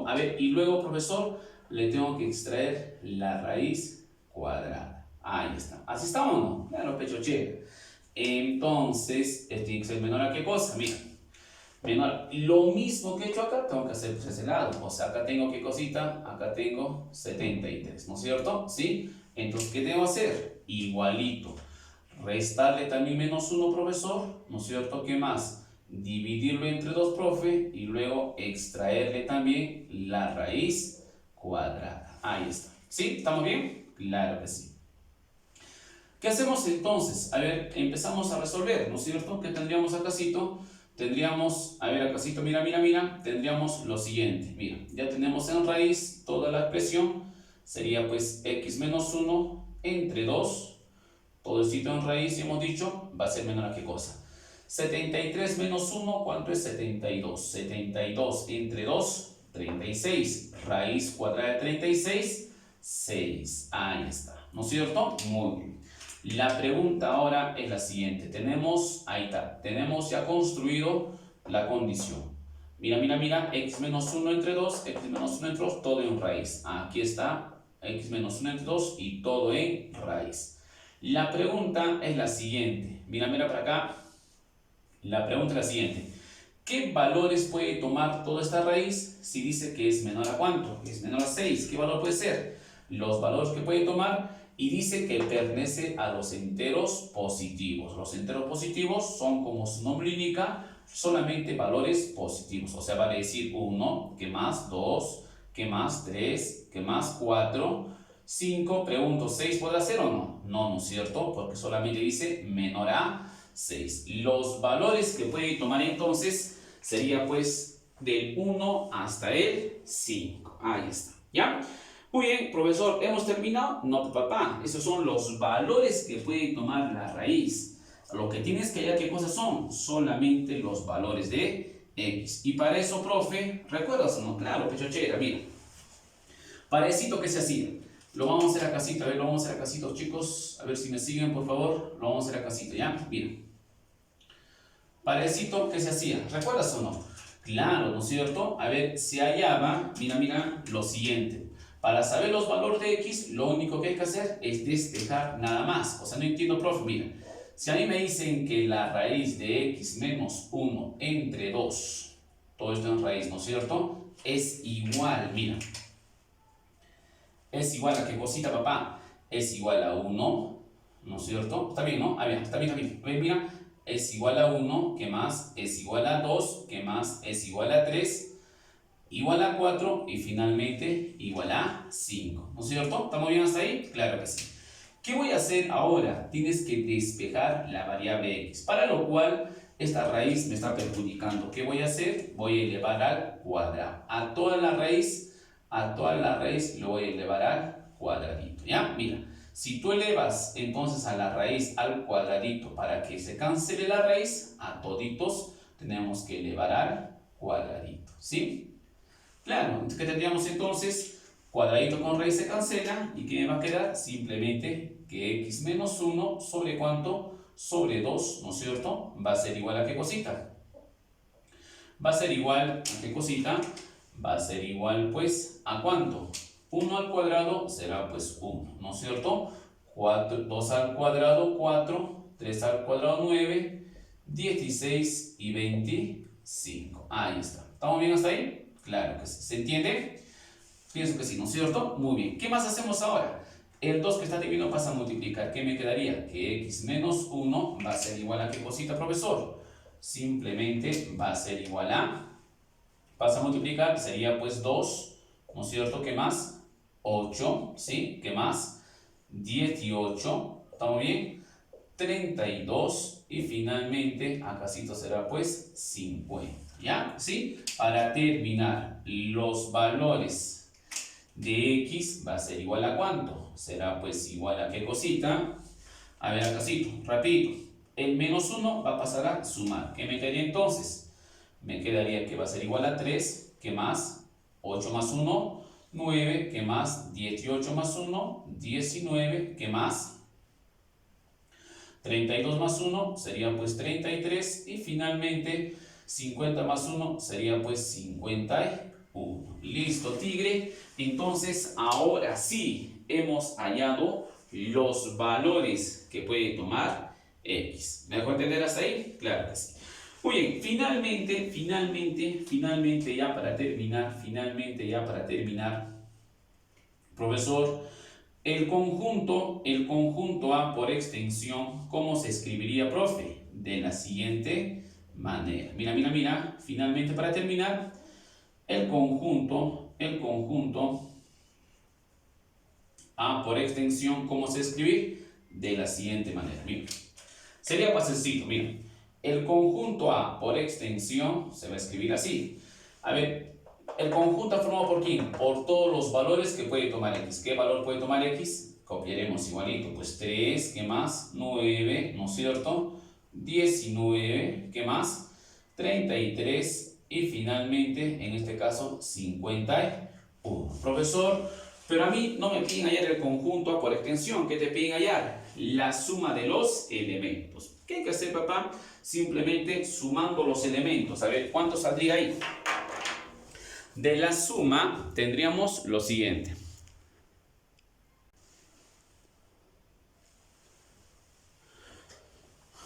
A ver, y luego, profesor, le tengo que extraer la raíz cuadrada. Ahí está. ¿Así está o no? Claro, pecho chévere. Entonces, este X es menor a ¿qué cosa? Mira. Menor. Lo mismo que he hecho acá, tengo que hacer pues ese lado. O sea, acá tengo ¿qué cosita? Acá tengo 73, ¿no es cierto? ¿Sí? Entonces, ¿qué debo hacer? Igualito. Restarle también menos 1, profesor, ¿no es cierto? ¿Qué más? Dividirlo entre 2, profe, y luego extraerle también la raíz cuadrada. Ahí está. ¿Sí? ¿Estamos bien? Claro que sí. ¿Qué hacemos entonces? A ver, empezamos a resolver, ¿no es cierto? ¿Qué tendríamos acácito? Tendríamos, a ver acácito, mira, mira, mira, tendríamos lo siguiente. Mira, ya tenemos en raíz toda la expresión. Sería pues x menos 1 entre 2. Todo esto en raíz, hemos dicho, va a ser menor a ¿qué cosa? 73 menos 1, ¿cuánto es 72? 72 entre 2, 36. Raíz cuadrada de 36, 6. Ahí está, ¿no es cierto? Muy bien. La pregunta ahora es la siguiente. Tenemos, ahí está, tenemos ya construido la condición. Mira, mira, mira, x menos 1 entre 2, x menos 1 entre 2, todo en raíz. Aquí está, x menos 1 entre 2 y todo en raíz. La pregunta es la siguiente. Mira, mira para acá. La pregunta es la siguiente. ¿Qué valores puede tomar toda esta raíz si dice que es menor a cuánto? Es menor a 6. ¿Qué valor puede ser? Los valores que puede tomar y dice que pertenece a los enteros positivos. Los enteros positivos son, como su nombre indica, solamente valores positivos. O sea, vale decir 1, ¿qué más? 2, ¿qué más? 3, ¿qué más? 4, 5, pregunto, ¿6 podrá ser o no? No, ¿no es cierto? Porque solamente dice menor a 6. Los valores que puede tomar entonces sería pues del 1 hasta el 5. Ahí está, ¿ya? Muy bien, profesor, ¿hemos terminado? No, papá, esos son los valores que puede tomar la raíz. Lo que tienes que hallar, ¿qué cosas son? Solamente los valores de X. Y para eso, profe, ¿recuerdas o no? Claro, pechochera, mira. Para eso, ¿qué se hacía? Lo vamos a hacer a casita, a ver, lo vamos a hacer a casito, chicos. A ver si me siguen, por favor. Lo vamos a hacer a casito, ¿ya? Miren. Parecito, ¿qué se hacía? ¿Recuerdas o no? Claro, ¿no es cierto? A ver, se hallaba, mira, lo siguiente. Para saber los valores de x, lo único que hay que hacer es despejar nada más. O sea, no entiendo, profe, mira. Si a mí me dicen que la raíz de x menos 1 entre 2, todo esto en raíz, ¿no es cierto? Es igual, mira. ¿Es igual a qué cosita, papá? Es igual a 1, ¿no es cierto? Está bien, ¿no? Ah, bien, está bien, está bien. A ver, mira, es igual a 1, ¿qué más? Es igual a 2, ¿qué más? Es igual a 3, igual a 4 y finalmente igual a 5, ¿no es cierto? ¿Estamos bien hasta ahí? Claro que sí. ¿Qué voy a hacer ahora? Tienes que despejar la variable x, para lo cual esta raíz me está perjudicando. ¿Qué voy a hacer? Voy a elevar al cuadrado. A toda la raíz lo voy a elevar al cuadradito, ¿ya? Mira, si tú elevas entonces a la raíz al cuadradito para que se cancele la raíz, a toditos tenemos que elevar al cuadradito, ¿sí? Claro, ¿qué tendríamos entonces? Cuadradito con raíz se cancela, ¿y qué me va a quedar? Simplemente que x menos 1 sobre ¿cuánto? Sobre 2, ¿no es cierto? Va a ser igual a ¿qué cosita? Va a ser igual a ¿qué cosita? Va a ser igual pues ¿a cuánto? 1 al cuadrado será pues 1, ¿no es cierto? 2 al cuadrado 4, 3 al cuadrado 9, 16 y 25. Ahí está. ¿Estamos bien hasta ahí? Claro que sí. ¿Se entiende? Pienso que sí, ¿no es cierto? Muy bien. ¿Qué más hacemos ahora? El 2 que está dividido pasa a multiplicar. ¿Qué me quedaría? Que x menos 1 va a ser igual a ¿qué cosita, profesor? Simplemente va a ser igual a... Pasa a multiplicar, sería pues 2, ¿no es cierto? ¿Qué más? 8, ¿sí? ¿Qué más? 18, ¿estamos bien? 32 y finalmente acá será pues 50, ¿ya? ¿Sí? Para terminar, los valores de x va a ser igual a ¿cuánto? Será pues igual a ¿qué cosita? A ver acá, rapidito. El menos 1 va a pasar a sumar. ¿Qué me quedaría entonces? Me quedaría que va a ser igual a 3, ¿qué más? 8 más 1, 9, ¿qué más? 18 más 1, 19, ¿qué más? 32 más 1 sería pues 33 y finalmente 50 más 1 sería pues 51. Listo, tigre. Entonces ahora sí hemos hallado los valores que puede tomar x. ¿Me dejó entender hasta ahí? Claro que sí. Muy bien, finalmente ya para terminar, profesor, el conjunto A por extensión, ¿cómo se escribiría, profe? De la siguiente manera. Mira, finalmente para terminar, el conjunto A por extensión, ¿cómo se escribe? De la siguiente manera, mira. Sería más sencillo, mira. El conjunto A por extensión se va a escribir así. A ver, el conjunto formado por ¿quién? Por todos los valores que puede tomar x. ¿Qué valor puede tomar x? Copiaremos igualito. Pues 3, ¿qué más? 9, ¿no es cierto? 19, ¿qué más? 33 y finalmente, en este caso, 51. Profesor, pero a mí no me piden hallar el conjunto A por extensión. ¿Qué te piden hallar? La suma de los elementos. ¿Qué hay que hacer, papá? Simplemente sumando los elementos. A ver, ¿cuánto saldría ahí? De la suma tendríamos lo siguiente.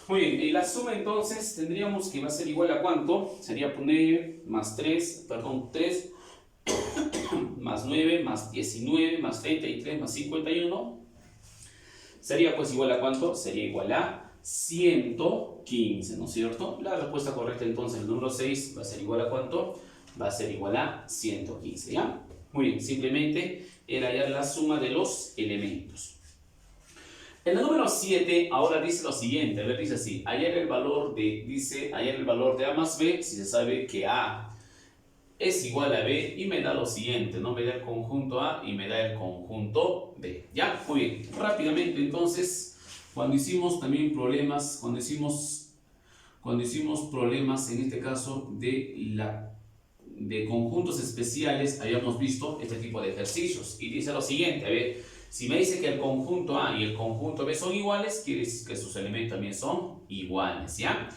Muy bien, y la suma entonces tendríamos que va a ser igual a ¿cuánto? Sería poner más 3 más 9, más 19, más 33, más 51. Sería pues igual a ¿cuánto? Sería igual a 115, ¿no es cierto? La respuesta correcta entonces, el número 6, va a ser igual a ¿cuánto? Va a ser igual a 115, ¿ya? Muy bien, simplemente era hallar la suma de los elementos. El número 7 ahora dice lo siguiente, a ver, dice así, hallar el valor de A más B si se sabe que A es igual a B y me da lo siguiente, ¿no? Me da el conjunto A y me da el conjunto B, ¿ya? Muy bien, rápidamente entonces... Cuando hicimos también problemas, cuando hicimos problemas en este caso de conjuntos especiales, habíamos visto este tipo de ejercicios. Y dice lo siguiente, a ver, Si me dice que el conjunto A y el conjunto B son iguales, quiere decir que sus elementos también son iguales, ¿ya?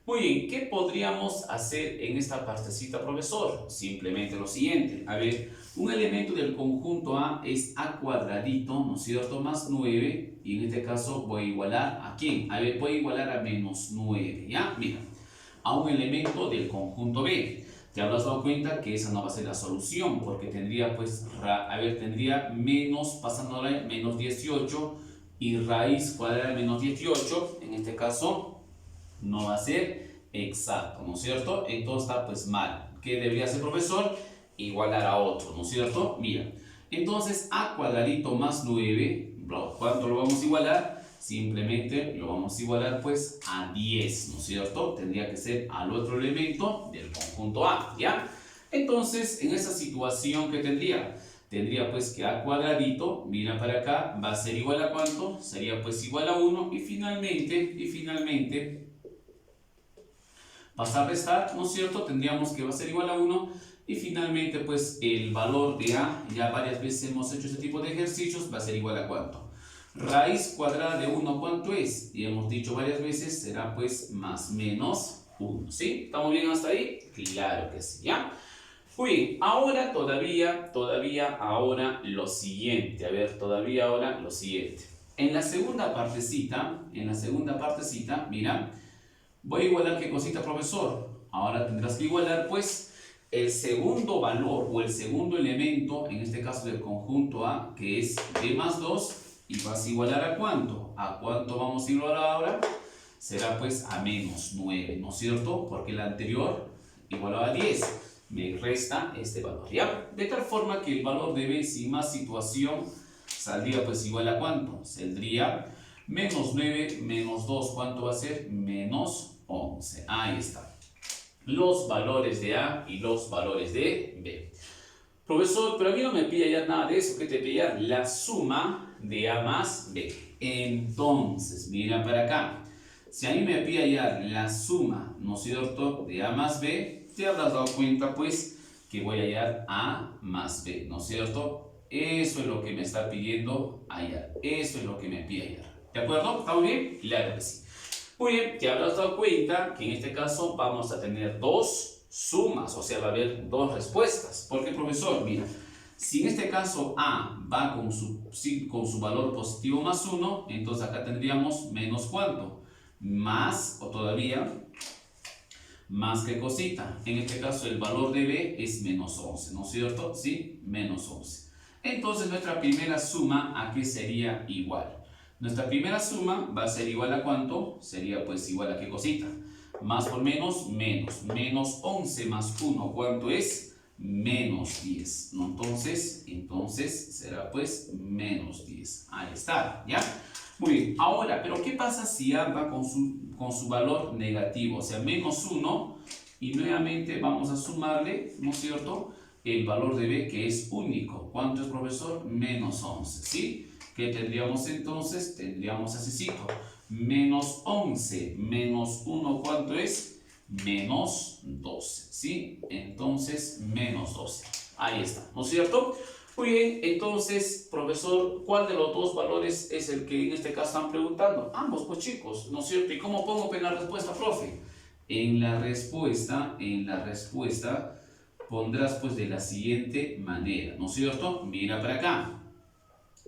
Muy bien, ¿qué podríamos hacer en esta partecita, profesor? Simplemente lo siguiente. A ver, un elemento del conjunto A es A cuadradito, ¿no es cierto? Más 9, y en este caso voy a igualar ¿a quién? A ver, voy a igualar a menos 9, ¿ya? Mira, a un elemento del conjunto B. Te habrás dado cuenta que esa no va a ser la solución, porque tendría, pues, tendría menos, pasándole menos 18, y raíz cuadrada de menos 18, en este caso, no va a ser exacto, ¿no es cierto? Entonces está pues mal. ¿Qué debería hacer, profesor? Igualar a otro, ¿no es cierto? Mira, entonces a cuadradito más 9, ¿cuánto lo vamos a igualar? Simplemente lo vamos a igualar pues a 10, ¿no es cierto? Tendría que ser al otro elemento del conjunto A, ¿ya? Entonces, en esa situación, ¿qué tendría? Tendría pues que a cuadradito, mira para acá, va a ser igual a ¿cuánto? Sería pues igual a 1 y finalmente pasar a restar, ¿no es cierto? Tendríamos que va a ser igual a 1 y finalmente pues el valor de A, ya varias veces hemos hecho este tipo de ejercicios, va a ser igual a ¿cuánto? Raíz cuadrada de 1, ¿cuánto es? Y hemos dicho varias veces, será pues más menos 1, ¿sí? ¿Estamos bien hasta ahí? Claro que sí, ¿ya? Muy bien, ahora ahora lo siguiente, a ver, todavía ahora lo siguiente. En la segunda partecita, mira, voy a igualar ¿qué cosita, profesor? Ahora tendrás que igualar pues el segundo valor o el segundo elemento, en este caso del conjunto A, que es B más 2, y vas a igualar ¿a cuánto? ¿A cuánto vamos a igualar ahora? Será pues a menos 9, ¿no es cierto? Porque el anterior igualaba a 10. Me resta este valor, ¿ya? De tal forma que el valor de B sin más situación saldría pues igual a ¿cuánto? Saldría menos 9 menos 2, ¿cuánto va a ser? Menos 11. Ahí está. Los valores de A y los valores de B. Profesor, pero a mí no me pide ya nada de eso. ¿Qué te pide? La suma de A más B. Entonces, mira para acá. Si a mí me pide hallar la suma, ¿no es cierto?, de A más B, te habrás dado cuenta, pues, que voy a hallar A más B, ¿no es cierto? Eso es lo que me está pidiendo hallar. Eso es lo que me pide hallar. ¿De acuerdo? ¿Estamos bien? Claro que sí. Muy bien, te habrás dado cuenta que en este caso vamos a tener dos sumas, o sea, va a haber dos respuestas. ¿Por qué, profesor? Mira, si en este caso A va con su valor positivo más 1, entonces acá tendríamos menos ¿cuánto? Más, o todavía, más que cosita. En este caso el valor de B es menos 11, ¿no es cierto? Sí, menos 11. Entonces nuestra primera suma, ¿a qué sería igual? Nuestra primera suma va a ser igual a ¿cuánto? Sería pues igual a ¿qué cosita? Más por menos, menos. Menos 11 más 1, ¿cuánto es? Menos 10, ¿no? Entonces será pues menos 10. Ahí está, ¿ya? Muy bien, ahora, pero ¿qué pasa si A va con su valor negativo? O sea, menos 1, y nuevamente vamos a sumarle, ¿no es cierto?, el valor de B, que es único. ¿Cuánto es, profesor? Menos 11, ¿sí? ¿Qué tendríamos entonces? Tendríamos así, menos 11 menos 1, ¿cuánto es? Menos 12, ¿sí? Entonces, menos 12. Ahí está, ¿no es cierto? Muy bien, entonces, profesor, ¿cuál de los dos valores es el que en este caso están preguntando? Ambos, pues chicos, ¿no es cierto? ¿Y cómo pongo en la respuesta, profe? En la respuesta pondrás pues de la siguiente manera, ¿no es cierto? Mira para acá.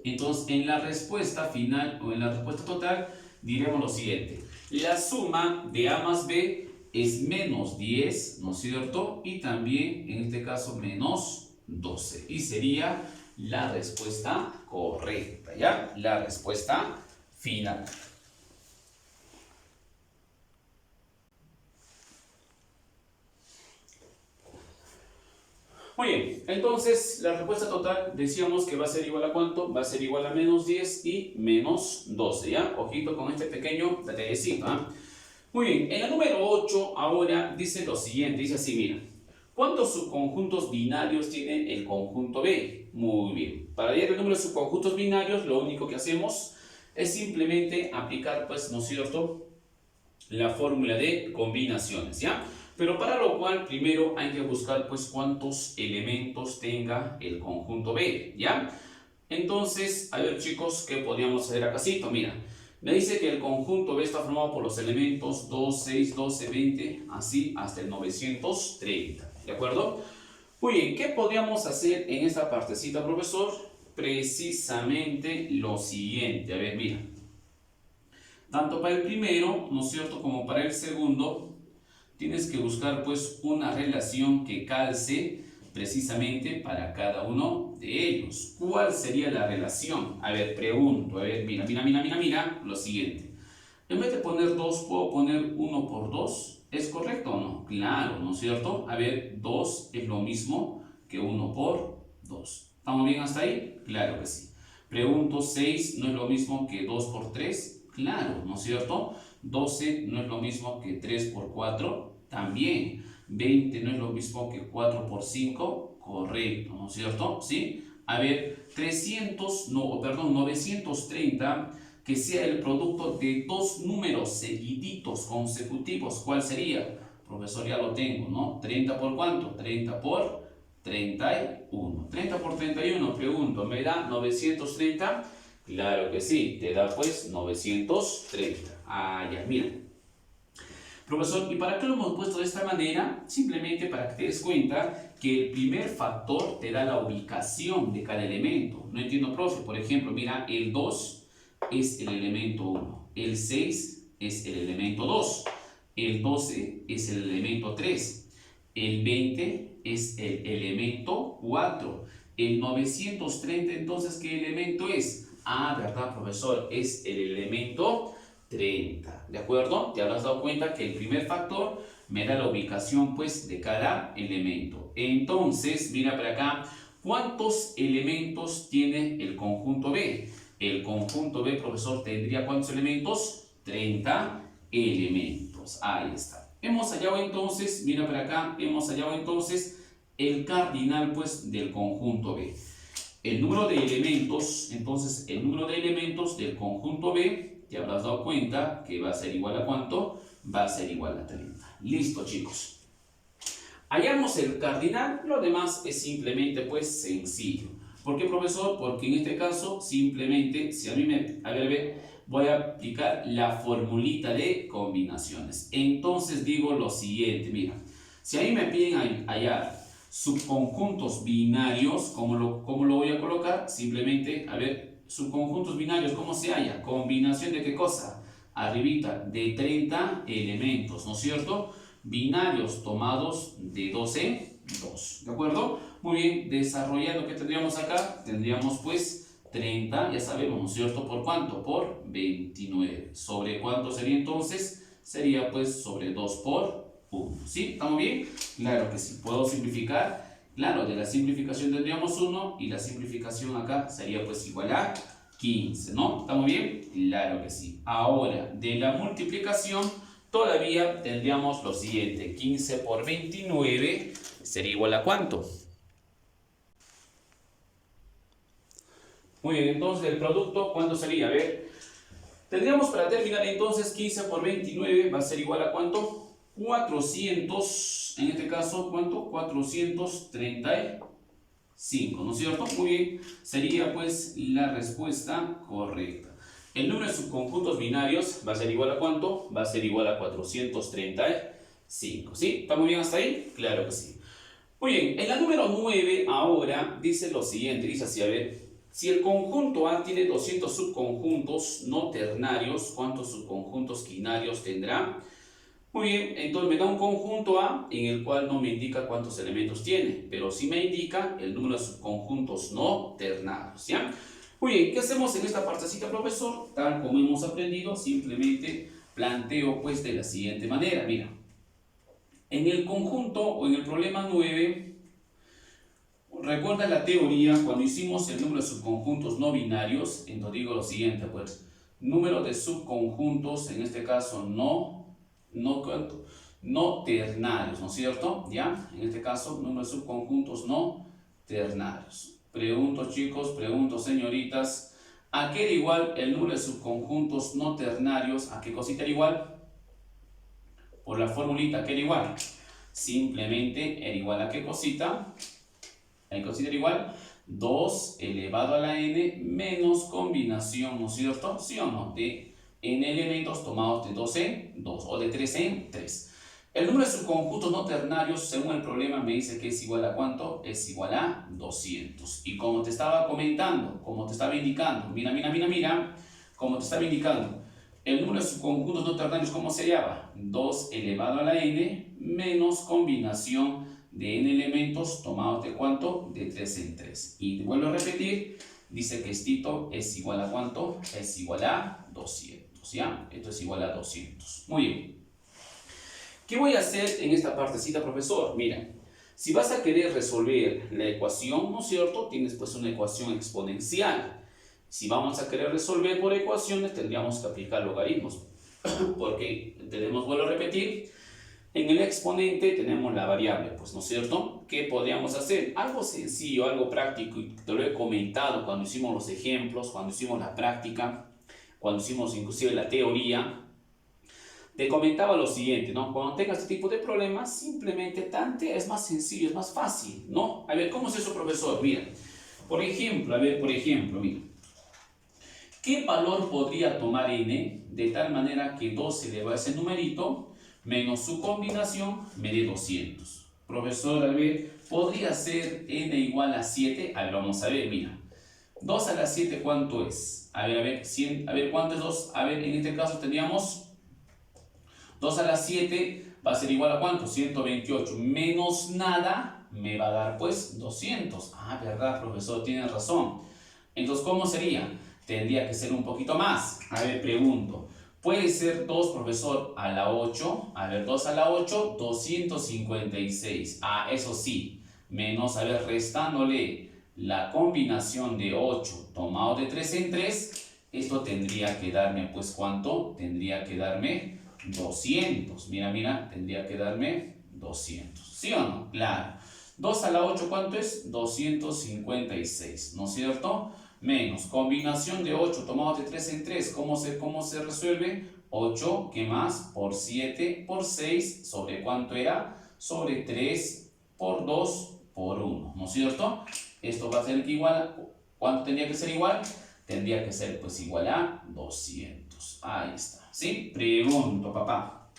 Entonces, en la respuesta final o en la respuesta total, diremos lo siguiente. La suma de A más B es menos 10, ¿no es cierto? Y también, en este caso, menos 12. Y sería la respuesta correcta, ¿ya? La respuesta final. Muy bien, entonces la respuesta total decíamos que va a ser igual a ¿cuánto? Va a ser igual a menos 10 y menos 12, ¿ya? Ojito con este pequeño detallecito, ¿eh? Muy bien, en la número 8 ahora dice lo siguiente, dice así, mira. ¿Cuántos subconjuntos binarios tiene el conjunto B? Muy bien, para hallar el número de subconjuntos binarios, lo único que hacemos es simplemente aplicar, pues, ¿no es cierto?, la fórmula de combinaciones, ¿ya? Pero para lo cual primero hay que buscar pues cuántos elementos tenga el conjunto B, ¿ya? Entonces, a ver chicos, ¿qué podríamos hacer acá? Mira, me dice que el conjunto B está formado por los elementos 2, 6, 12, 20, así hasta el 930, ¿de acuerdo? Muy bien, ¿qué podríamos hacer en esta partecita, profesor? Precisamente lo siguiente, a ver, mira. Tanto para el primero, ¿no es cierto?, como para el segundo, tienes que buscar pues una relación que calce precisamente para cada uno de ellos. ¿Cuál sería la relación? A ver, pregunto, a ver, mira, lo siguiente. En vez de poner 2, ¿puedo poner 1 por 2? ¿Es correcto o no? Claro, ¿no es cierto? A ver, 2 es lo mismo que 1 por 2. ¿Estamos bien hasta ahí? Claro que sí. Pregunto, 6 no es lo mismo que 2 por 3. Claro, ¿no es cierto? 12 no es lo mismo que 3 por 4. También. 20 no es lo mismo que 4 por 5. Correcto, ¿no es cierto? ¿Sí? A ver, 930, que sea el producto de dos números seguiditos consecutivos. ¿Cuál sería? Profesor, ya lo tengo, ¿no? ¿30 por cuánto? 30 por 31. 30 por 31, pregunto, ¿me da 930? Claro que sí, te da pues 930. Ah, ya, mira. Profesor, ¿y para qué lo hemos puesto de esta manera? Simplemente para que te des cuenta que el primer factor te da la ubicación de cada elemento. No entiendo, profe. Por ejemplo, mira, el 2 es el elemento 1. El 6 es el elemento 2. El 12 es el elemento 3. El 20 es el elemento 4. El 930, entonces, ¿qué elemento es? Ah, ¿verdad, profesor? Es el elemento 30, ¿de acuerdo? Te habrás dado cuenta que el primer factor me da la ubicación pues de cada elemento. Entonces, mira para acá, ¿cuántos elementos tiene el conjunto B? El conjunto B, profesor, tendría ¿cuántos elementos? 30 elementos. Ahí está. Hemos hallado entonces, mira para acá, hemos hallado entonces el cardinal pues del conjunto B. El número de elementos, entonces el número de elementos del conjunto B, te habrás dado cuenta que va a ser igual a ¿cuánto? Va a ser igual a 30. Listo, chicos. Hallamos el cardinal, lo demás es simplemente pues sencillo. ¿Por qué, profesor? Porque en este caso simplemente, si a mí voy a aplicar la formulita de combinaciones. Entonces digo lo siguiente, mira, si a mí me piden hallar subconjuntos binarios, ¿cómo lo voy a colocar? Simplemente, a ver, subconjuntos binarios, ¿cómo se halla? Combinación de ¿qué cosa? Arribita, de 30 elementos, ¿no es cierto? Binarios tomados de 2 en 2, ¿de acuerdo? Muy bien, desarrollando, ¿qué tendríamos acá? Tendríamos pues 30, ya sabemos, ¿no es cierto? ¿Por cuánto? Por 29. ¿Sobre cuánto sería entonces? Sería pues sobre 2 por 1. ¿Sí? ¿Estamos bien? Claro que sí. ¿Puedo simplificar? Claro, de la simplificación tendríamos 1 y la simplificación acá sería pues igual a 15, ¿no? ¿Estamos bien? Claro que sí. Ahora, de la multiplicación todavía tendríamos lo siguiente. 15 por 29 sería igual a ¿cuánto? Muy bien, entonces el producto, ¿cuánto sería? A ver, tendríamos para terminar entonces 15 por 29 va a ser igual a ¿cuánto? 400, en este caso, ¿cuánto? 435, ¿no es cierto? Muy bien, sería pues la respuesta correcta. El número de subconjuntos binarios va a ser igual a ¿cuánto? Va a ser igual a 435, ¿sí? ¿Estamos bien hasta ahí? Claro que sí. Muy bien, en la número 9 ahora dice lo siguiente, dice así, a ver, si el conjunto A tiene 200 subconjuntos no ternarios, ¿cuántos subconjuntos quinarios tendrá? Muy bien, entonces me da un conjunto A en el cual no me indica cuántos elementos tiene, pero sí me indica el número de subconjuntos no ternarios, ¿ya? Muy bien, ¿qué hacemos en esta partecita, profesor? Tal como hemos aprendido, simplemente planteo pues de la siguiente manera, mira. En el conjunto o en el problema 9, recuerda la teoría cuando hicimos el número de subconjuntos no binarios, entonces digo lo siguiente, pues, número de subconjuntos, en este caso no ternarios, ¿no es cierto? ¿Ya? En este caso, número de subconjuntos no ternarios. Pregunto, chicos, pregunto, señoritas, ¿a qué era igual el número de subconjuntos no ternarios? ¿A qué cosita era igual? Por la formulita, ¿qué era igual? Simplemente era igual a qué cosita. ¿A qué cosita era igual? 2 elevado a la n menos combinación, ¿no es cierto? ¿Sí o no? De n elementos tomados de 2 en 2 o de 3 en 3. El número de subconjuntos no ternarios, según el problema, me dice que es igual a ¿cuánto? Es igual a 200. Y como te estaba comentando, como te estaba indicando, mira, como te estaba indicando, el número de subconjuntos no ternarios, ¿cómo se llama? 2 elevado a la n menos combinación de n elementos tomados de ¿cuánto? De 3 en 3. Y vuelvo a repetir, dice que esto es igual a ¿cuánto? Es igual a 200, ¿ya? Esto es igual a 200. Muy bien. ¿Qué voy a hacer en esta partecita, profesor? Mira, si vas a querer resolver la ecuación, ¿no es cierto? Tienes pues una ecuación exponencial. Si vamos a querer resolver por ecuaciones, tendríamos que aplicar logaritmos. Porque tenemos, vuelvo a repetir, en el exponente tenemos la variable, pues, ¿no es cierto? ¿Qué podríamos hacer? Algo sencillo, algo práctico, y te lo he comentado cuando hicimos los ejemplos, cuando hicimos la práctica, cuando hicimos inclusive la teoría. Te comentaba lo siguiente, ¿no? Cuando tengas este tipo de problemas, simplemente tante es más sencillo, es más fácil, ¿no? A ver, ¿cómo es eso, profesor? Mira, por ejemplo, mira. ¿Qué valor podría tomar n de tal manera que 2 elevado a ese numerito menos su combinación me dé 200? Profesor, a ver, ¿podría ser n igual a 7? A ver, vamos a ver, mira. 2 a la 7, ¿cuánto es? A ver, 100, a ver, ¿cuánto es 2? A ver, en este caso tendríamos 2 a la 7 va a ser igual a ¿cuánto? 128 menos nada me va a dar pues 200. Ah, verdad, profesor, tienes razón. Entonces, ¿cómo sería? Tendría que ser un poquito más. A ver, pregunto. ¿Puede ser 2, profesor, a la 8? A ver, 2 a la 8, 256. Ah, eso sí. Menos, a ver, restándole la combinación de 8 tomado de 3 en 3. Esto tendría que darme, pues, ¿cuánto? Tendría que darme 200. Mira, tendría que darme 200. ¿Sí o no? Claro. 2 a la 8, ¿cuánto es? 256, ¿no es cierto? Menos combinación de 8 tomados de 3 en 3. ¿Cómo se resuelve? 8, ¿qué más? Por 7, por 6, ¿sobre cuánto era? Sobre 3, por 2, por 1, ¿no es cierto? Esto va a ser igual, ¿cuánto tendría que ser igual? Tendría que ser pues igual a 200. Ahí está. ¿Sí? Pregunto, papá.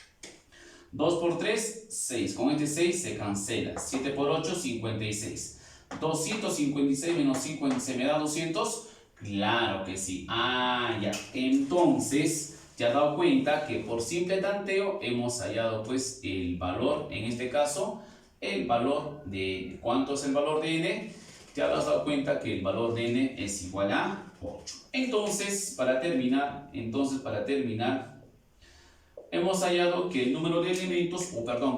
2 por 3, 6. Con este 6 se cancela. 7 por 8, 56. 256 menos 56 me da 200. Claro que sí. Ah, ya. Entonces, te has dado cuenta que por simple tanteo hemos hallado pues el valor, en este caso, el valor de... ¿Cuánto es el valor de n? Te has dado cuenta que el valor de n es igual a 8. Entonces, para terminar, hemos hallado que el número de elementos,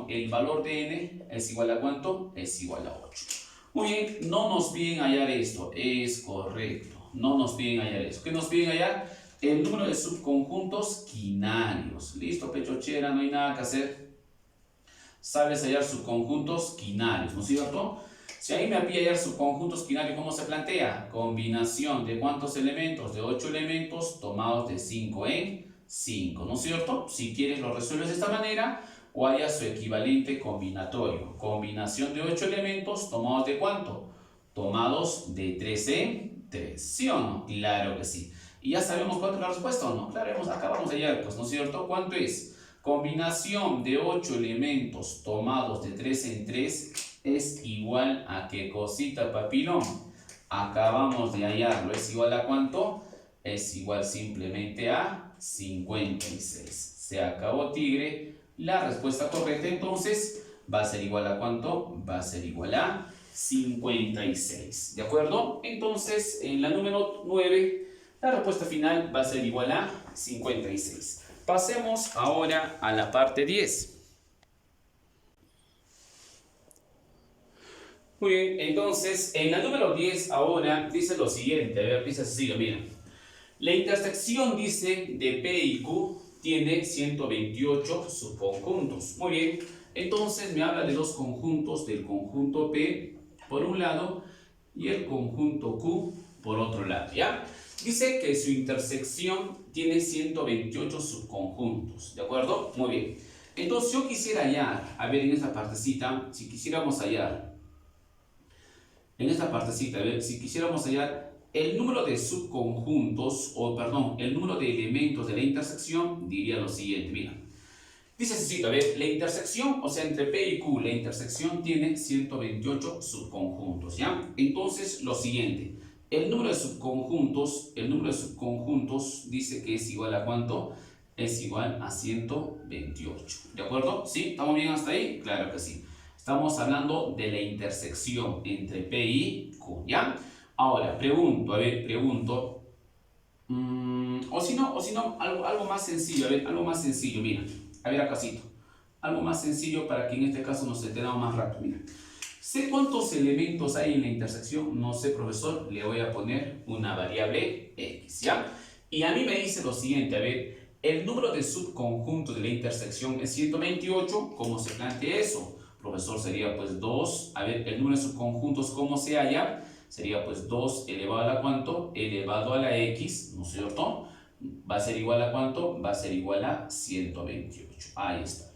el valor de n es igual a ¿cuánto? Es igual a 8. Muy bien, no nos piden hallar esto, es correcto. No nos piden hallar esto. ¿Qué nos piden hallar? El número de subconjuntos quinarios. Listo, pechochera, no hay nada que hacer. Sabes hallar subconjuntos quinarios, ¿no es cierto? Si ahí me pide hallar subconjuntos quinarios, ¿cómo se plantea? Combinación de ¿cuántos elementos? De 8 elementos tomados de 5 en 5, ¿no es cierto? Si quieres lo resuelves de esta manera o haya su equivalente combinatorio. Combinación de 8 elementos tomados de ¿cuánto? Tomados de 3 en 3, ¿sí o no? Claro que sí. ¿Y ya sabemos cuánto es la respuesta o no? Claro, acabamos de hallar, pues, ¿no es cierto? ¿Cuánto es? Combinación de 8 elementos tomados de 3 en 3 es igual a ¿qué cosita, papilón? Acabamos de hallarlo. ¿Es igual a cuánto? Es igual simplemente a 56. Se acabó, tigre. La respuesta correcta entonces va a ser igual a ¿cuánto? Va a ser igual a 56. ¿De acuerdo? Entonces, en la número 9, la respuesta final va a ser igual a 56. Pasemos ahora a la parte 10. Muy bien, entonces en la número 10 ahora dice lo siguiente, a ver, dice así, mira. La intersección, dice, de P y Q tiene 128 subconjuntos. Muy bien, entonces me habla de los conjuntos del conjunto P por un lado y el conjunto Q por otro lado, ¿ya? Dice que su intersección tiene 128 subconjuntos, ¿de acuerdo? Muy bien. Entonces yo quisiera hallar, a ver en esta partecita, si quisiéramos hallar en esta partecita, a ver, si quisiéramos hallar el número de subconjuntos, o perdón, el número de elementos de la intersección, diría lo siguiente, mira. Dice así, a ver, la intersección, o sea, entre P y Q, la intersección tiene 128 subconjuntos, ¿ya? Entonces, lo siguiente, el número de subconjuntos dice que es igual a ¿cuánto? Es igual a 128, ¿de acuerdo? ¿Sí? ¿Estamos bien hasta ahí? Claro que sí. Estamos hablando de la intersección entre P y Q, ¿ya? Ahora, pregunto, o si no, algo más sencillo, a ver, algo más sencillo, mira, a ver acácito, algo más sencillo para que en este caso nos entendamos más rápido, mira. ¿Sé cuántos elementos hay en la intersección? No sé, profesor, le voy a poner una variable x, ¿ya? Y a mí me dice lo siguiente, a ver, el número de subconjuntos de la intersección es 128, ¿cómo se plantea eso? Profesor, sería pues 2, a ver, el número de subconjuntos, ¿cómo se halla? Sería pues 2 elevado a la ¿cuánto? Elevado a la x, ¿no es cierto? ¿Va a ser igual a cuánto? Va a ser igual a 128. Ahí está.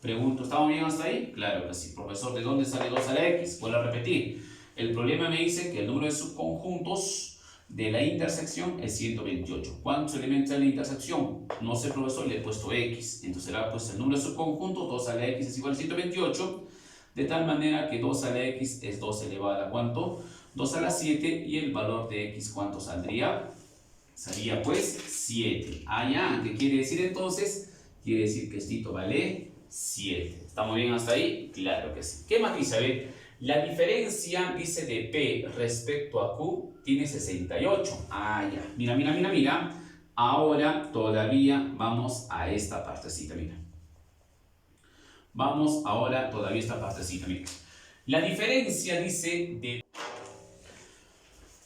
Pregunto, ¿estamos bien hasta ahí? Claro que sí. Profesor, ¿de dónde sale 2 a la x? Vuelvo a repetir. El problema me dice que el número de subconjuntos de la intersección es 128. ¿Cuántos elementos hay en la intersección? No sé, profesor, le he puesto x. Entonces será pues el número de subconjuntos, 2 a la x es igual a 128. De tal manera que 2 a la x es 2 elevado a la ¿cuánto? 2 a la 7, y el valor de x, ¿cuánto saldría? Salía pues 7. Ah, ya, ¿qué quiere decir entonces? Quiere decir que esto vale 7. ¿Estamos bien hasta ahí? Claro que sí. ¿Qué más dice? A ver, la diferencia, dice, de P respecto a Q tiene 68. Ah, ya. Mira. Ahora todavía vamos a esta partecita, mira. Vamos ahora todavía a esta partecita, mira. La diferencia, dice, de...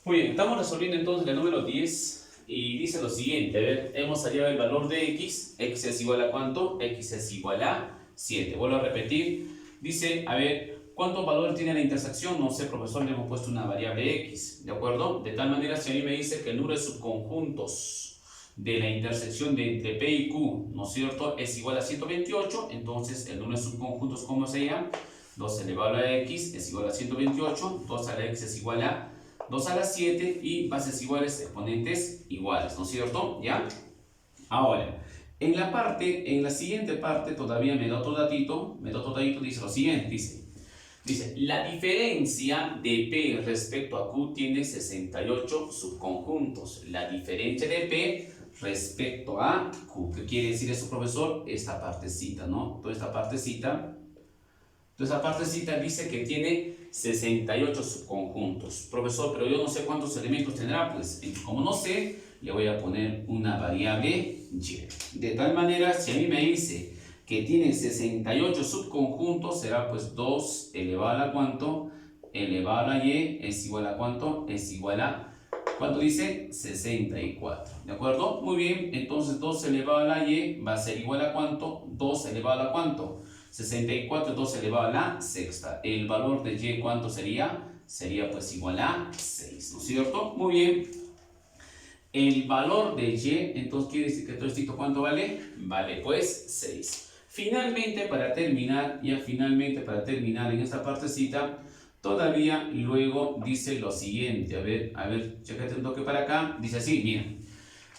Muy bien, estamos resolviendo entonces el número 10 y dice lo siguiente, a ver, hemos hallado el valor de x es igual a ¿cuánto? X es igual a 7. Vuelvo a repetir, dice, a ver, ¿cuántos valores tiene la intersección? No sé, profesor, le hemos puesto una variable x, ¿de acuerdo? De tal manera, si a mí me dice que el número de subconjuntos de la intersección de entre P y Q, ¿no es cierto?, es igual a 128, entonces el número de subconjuntos, ¿cómo sería? 2 elevado a la x es igual a 128, 2 a la x es igual a 2 a la 7 y bases iguales, exponentes iguales, ¿no es cierto? ¿Ya? Ahora, en la siguiente parte todavía me da otro datito, dice lo siguiente, dice, la diferencia de P respecto a Q tiene 68 subconjuntos. La diferencia de P respecto a Q. ¿Qué quiere decir eso, profesor? Esta partecita, ¿no? Toda esta partecita. Entonces, esa partecita dice que tiene 68 subconjuntos. Profesor, pero yo no sé cuántos elementos tendrá. Pues, como no sé, le voy a poner una variable y. De tal manera, si a mí me dice que tiene 68 subconjuntos, será pues 2 elevado a la ¿cuánto? Elevado a y es igual a ¿cuánto? Es igual a, ¿cuánto dice? 64. ¿De acuerdo? Muy bien, entonces 2 elevado a la y va a ser igual a ¿cuánto? 2 elevado a la ¿cuánto? 64, 2 elevado a la sexta. El valor de y, ¿cuánto sería? Sería pues igual a 6, ¿no es cierto? Muy bien. El valor de y, entonces quiere decir que todo esto, ¿cuánto vale? Vale pues 6. Finalmente, para terminar en esta partecita, todavía luego dice lo siguiente. A ver, chécate un toque para acá. Dice así, mira.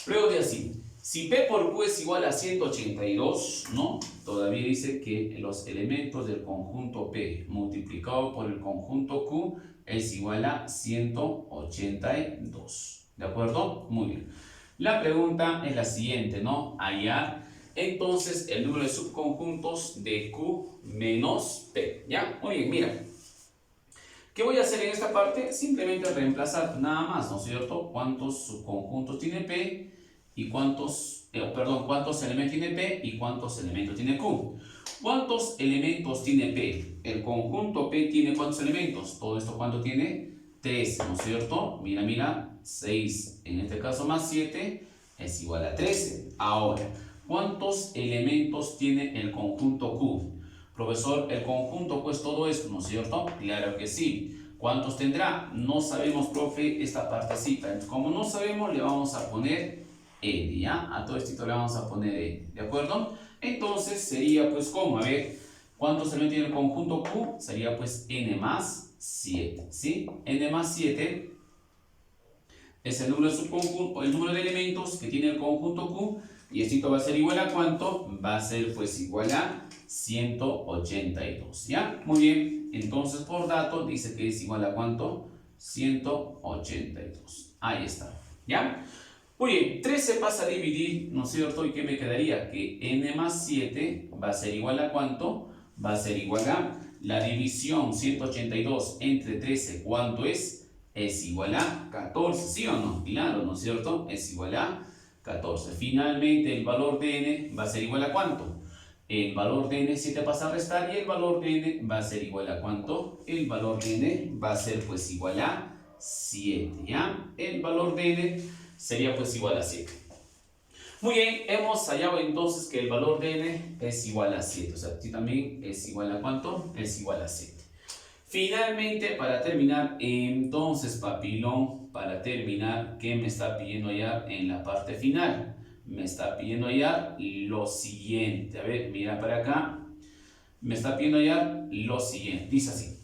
Luego dice así. Si P por Q es igual a 182, ¿no? Todavía dice que los elementos del conjunto P multiplicado por el conjunto Q es igual a 182. ¿De acuerdo? Muy bien. La pregunta es la siguiente, ¿no? Hallar entonces el número de subconjuntos de Q menos P. ¿Ya? Muy bien, mira. ¿Qué voy a hacer en esta parte? Simplemente reemplazar nada más, ¿no es cierto? ¿Cuántos subconjuntos tiene P? Y cuántos elementos tiene P y cuántos elementos tiene Q. ¿Cuántos elementos tiene P? El conjunto P tiene ¿cuántos elementos? Todo esto ¿cuánto tiene? 3, ¿no es cierto? Mira, 6 en este caso más 7 es igual a 13. Ahora, ¿cuántos elementos tiene el conjunto Q? Profesor, el conjunto Q es todo esto, ¿no es cierto? Claro que sí. ¿Cuántos tendrá? No sabemos, profe, esta partecita. Como no sabemos, le vamos a poner N, ¿ya? A todo esto le vamos a poner N, ¿de acuerdo? Entonces sería pues como, a ver, ¿cuántos elementos tiene el conjunto Q? Sería pues N más 7, ¿sí? N más 7 es el número de subconjunto, el número de elementos que tiene el conjunto Q, y esto va a ser igual a ¿cuánto? Va a ser pues igual a 182, ¿ya? Muy bien, entonces por dato dice que es igual a ¿cuánto? 182, ahí está, ¿ya? Muy bien, 3 se pasa a dividir, ¿no es cierto? ¿Y qué me quedaría? Que n más 7 va a ser igual a ¿cuánto? Va a ser igual a la división 182 entre 13, ¿cuánto es? Es igual a 14, ¿sí o no? Claro, ¿no es cierto? Es igual a 14. Finalmente, el valor de n va a ser igual a ¿cuánto? El valor de n 7 pasa a restar y el valor de n va a ser igual a ¿cuánto? El valor de n va a ser pues igual a 7, ¿ya? El valor de n sería pues igual a 7. Muy bien, hemos hallado entonces que el valor de n es igual a 7. O sea, aquí también es igual a ¿cuánto? Es igual a 7. Finalmente, para terminar, entonces, papilón, para terminar, ¿qué me está pidiendo hallar en la parte final? Me está pidiendo hallar lo siguiente. A ver, mira para acá. Me está pidiendo hallar lo siguiente. Dice así.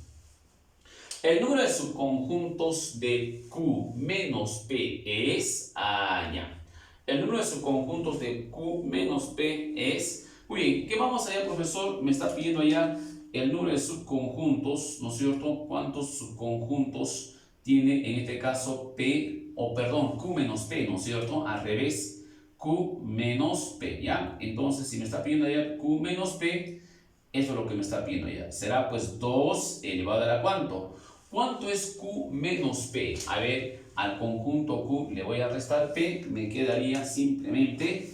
El número de subconjuntos de Q menos P es... ya. El número de subconjuntos de Q menos P es... Muy bien, ¿qué vamos a hallar, profesor? Me está pidiendo hallar el número de subconjuntos, ¿no es cierto? ¿Cuántos subconjuntos tiene en este caso P, o perdón, Q menos P, ¿no es cierto? Al revés, Q menos P, ¿ya? Entonces, si me está pidiendo hallar Q menos P, eso es lo que me está pidiendo ya. Será pues 2 elevado a la ¿cuánto? ¿Cuánto es Q menos P? A ver, al conjunto Q le voy a restar P, me quedaría simplemente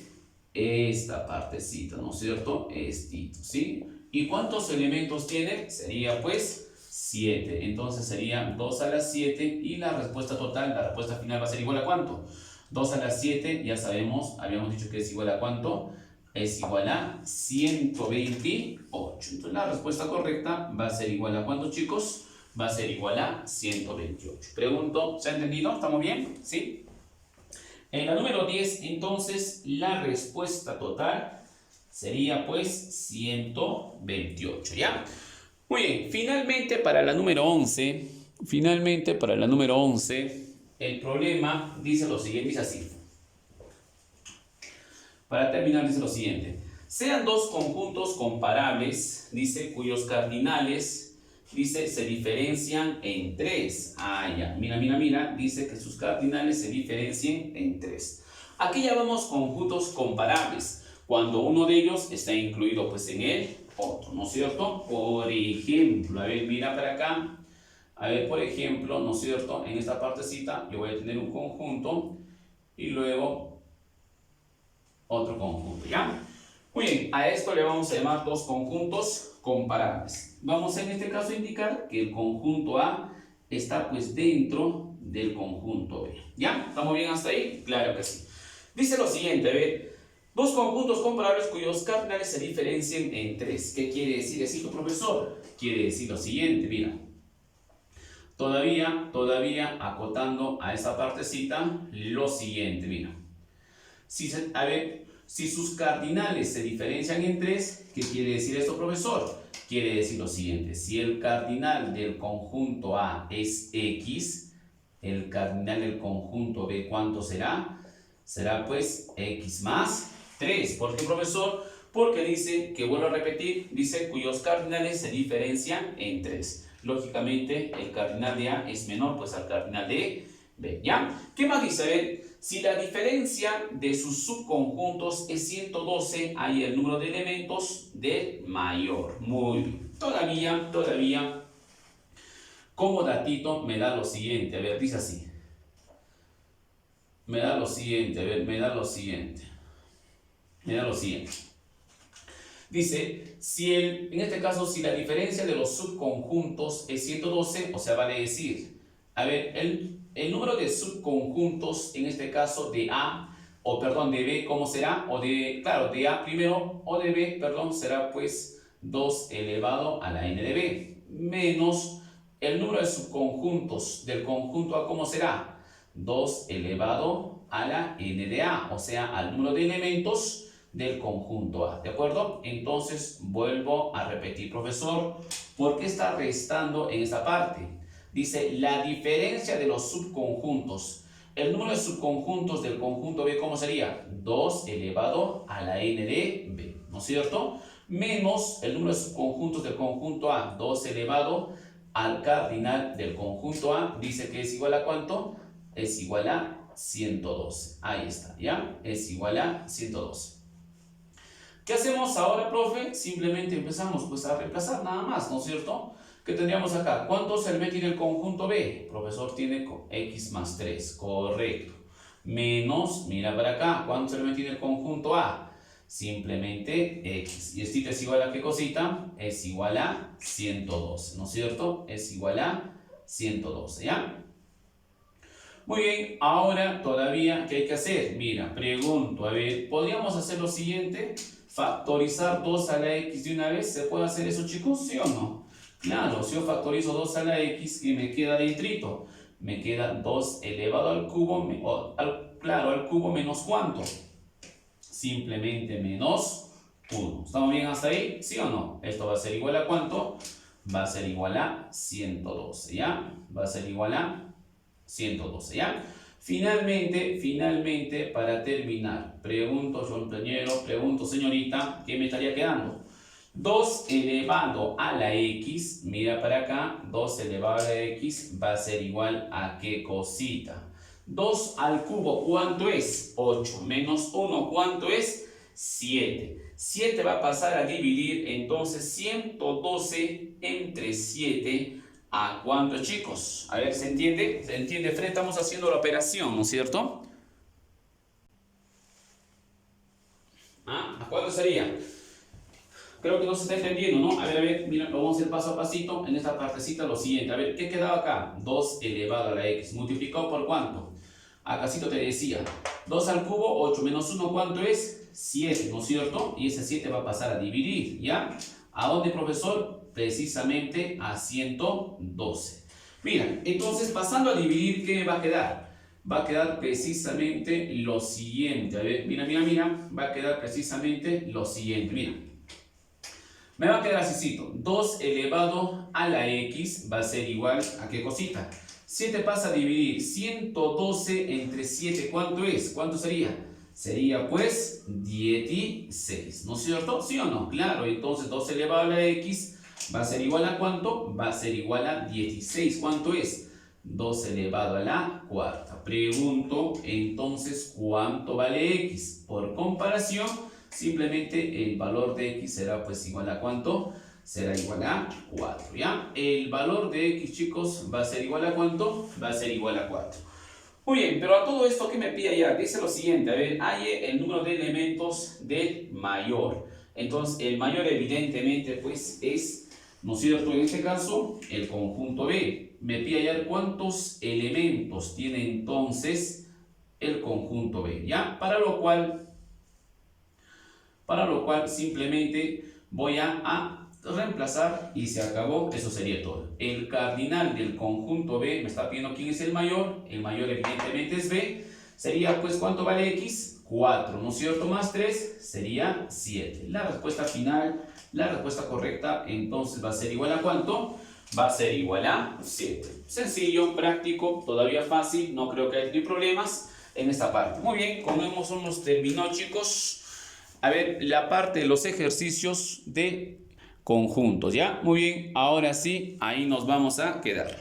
esta partecita, ¿no es cierto? Estito, ¿sí? ¿Y cuántos elementos tiene? Sería pues 7. Entonces sería 2 a la 7 y la respuesta total, la respuesta final va a ser igual a ¿cuánto? 2 a la 7, ya sabemos, habíamos dicho que es igual a ¿cuánto? Es igual a 128. Entonces la respuesta correcta va a ser igual a ¿cuánto, chicos? Va a ser igual a 128. Pregunto, ¿se ha entendido? ¿Estamos bien? ¿Sí? En la número 10, entonces, la respuesta total sería pues 128, ¿ya? Muy bien, finalmente para la número 11, el problema dice lo siguiente, dice así. Para terminar dice lo siguiente. Sean dos conjuntos comparables, dice, cuyos cardinales, dice, se diferencian en 3. Ya, mira, dice que sus cardinales se diferencian en 3. Aquí ya vamos conjuntos comparables, cuando uno de ellos está incluido pues en el otro, ¿no es cierto? Por ejemplo, a ver, mira para acá. A ver, por ejemplo, ¿no es cierto? En esta partecita yo voy a tener un conjunto y luego otro conjunto, ¿ya? Muy bien, a esto le vamos a llamar dos conjuntos comparables. Vamos en este caso a indicar que el conjunto A está pues dentro del conjunto B, ¿ya? ¿Estamos bien hasta ahí? Claro que sí. Dice lo siguiente, a ver, dos conjuntos comparables cuyos cardinales se diferencian en 3. ¿Qué quiere decir eso, profesor? Quiere decir lo siguiente, mira. Todavía acotando a esa partecita, lo siguiente, mira. Si sus cardinales se diferencian en 3, ¿qué quiere decir esto, profesor? Quiere decir lo siguiente, si el cardinal del conjunto A es X, el cardinal del conjunto B, ¿cuánto será? Será pues X más 3. ¿Por qué, profesor? Porque dice, que vuelvo a repetir, dice cuyos cardinales se diferencian en 3. Lógicamente, el cardinal de A es menor pues al cardinal de B, ¿ya? ¿Qué más dice? A ver, si la diferencia de sus subconjuntos es 112, hay el número de elementos del mayor. Muy bien. Todavía, como datito me da lo siguiente. A ver, dice así. Me da lo siguiente. Dice, en este caso, si la diferencia de los subconjuntos es 112, o sea, vale decir, a ver, el número de subconjuntos, en este caso de A, o perdón, de B, ¿cómo será? O de, claro, de A primero, o de B, perdón, será pues 2 elevado a la n de B, menos el número de subconjuntos del conjunto A, ¿cómo será? 2 elevado a la n de A, o sea, al número de elementos del conjunto A, ¿de acuerdo? Entonces vuelvo a repetir, profesor, ¿por qué está restando en esta parte? Dice la diferencia de los subconjuntos. El número de subconjuntos del conjunto B, ¿cómo sería? 2 elevado a la n de B, ¿no es cierto? Menos el número de subconjuntos del conjunto A, 2 elevado al cardinal del conjunto A, dice que es igual a ¿cuánto? Es igual a 112. Ahí está, ¿ya? Es igual a 112. ¿Qué hacemos ahora, profe? Simplemente empezamos pues a reemplazar nada más, ¿no es cierto? ¿Qué tendríamos acá? ¿Cuántos elementos tiene el conjunto B? Profesor, tiene x más 3, correcto. Menos, mira para acá, ¿cuántos elementos tiene el conjunto A? Simplemente x. ¿Y esto es igual a qué cosita? Es igual a 112, ¿no es cierto? Es igual a 112, ¿ya? Muy bien, ahora todavía, ¿qué hay que hacer? Mira, pregunto, a ver, ¿podríamos hacer lo siguiente? Factorizar 2 a la x de una vez. ¿Se puede hacer eso, chicos? ¿Sí o no? Claro, si yo factorizo 2 a la x, ¿qué me queda dentrito? Me queda 2 elevado al cubo, claro, al cubo menos ¿cuánto? Simplemente menos 1. ¿Estamos bien hasta ahí? ¿Sí o no? Esto va a ser igual a ¿cuánto? Va a ser igual a 112, ¿ya? Va a ser igual a 112, ¿ya? Finalmente, para terminar, pregunto yo compañero, pregunto señorita, ¿qué me estaría quedando? 2 elevado a la x, mira para acá, 2 elevado a la x va a ser igual a ¿qué cosita? 2 al cubo, ¿cuánto es? 8 menos 1, ¿cuánto es? 7. 7 va a pasar a dividir, entonces 112 entre 7. ¿A cuánto, chicos? A ver, ¿se entiende? ¿Se entiende? Fred, estamos haciendo la operación, ¿no es cierto? ¿A cuánto sería? Creo que no se está entendiendo, ¿no? A ver, mira, lo vamos a hacer paso a pasito. En esta partecita lo siguiente. A ver, ¿qué quedaba acá? 2 elevado a la x. ¿Multiplicado por cuánto? Acácito te decía. 2 al cubo, 8 menos 1, ¿cuánto es? 7, ¿no es cierto? Y ese 7 va a pasar a dividir, ¿ya? ¿A dónde, profesor? Precisamente a 112. Mira, entonces pasando a dividir, ¿qué me va a quedar? Va a quedar precisamente lo siguiente. A ver, mira. Va a quedar precisamente lo siguiente. Mira. Me va a quedar así. 2 elevado a la x va a ser igual a ¿qué cosita? 7 pasa a dividir. 112 entre 7, ¿cuánto es? ¿Cuánto sería? Sería pues 16, ¿no es cierto? ¿Sí o no? Claro, entonces 2 elevado a la x va a ser igual a ¿cuánto? Va a ser igual a 16. ¿Cuánto es? 2 elevado a la cuarta. Pregunto, entonces, ¿cuánto vale x? Por comparación, simplemente el valor de x será pues igual a ¿cuánto? Será igual a 4, ¿ya? El valor de x, chicos, va a ser igual a ¿cuánto? Va a ser igual a 4. Muy bien, pero a todo esto, ¿qué me pide ya? Dice lo siguiente, a ver, hay el número de elementos del mayor. Entonces, el mayor evidentemente pues es, ¿no es cierto? En este caso, el conjunto B. Me pide hallar cuántos elementos tiene entonces el conjunto B, ¿ya? Para lo cual simplemente voy a reemplazar y se acabó. Eso sería todo. El cardinal del conjunto B me está pidiendo quién es el mayor. El mayor evidentemente es B. Sería pues ¿cuánto vale x? 4, ¿no es cierto? Más 3 sería 7. La respuesta final, la respuesta correcta entonces va a ser igual a ¿cuánto? Va a ser igual a 7. Sencillo, práctico, todavía fácil. No creo que haya problemas en esta parte. Muy bien, con eso nos terminó, chicos. A ver, la parte de los ejercicios de conjuntos, ¿ya? Muy bien, ahora sí, ahí nos vamos a quedar.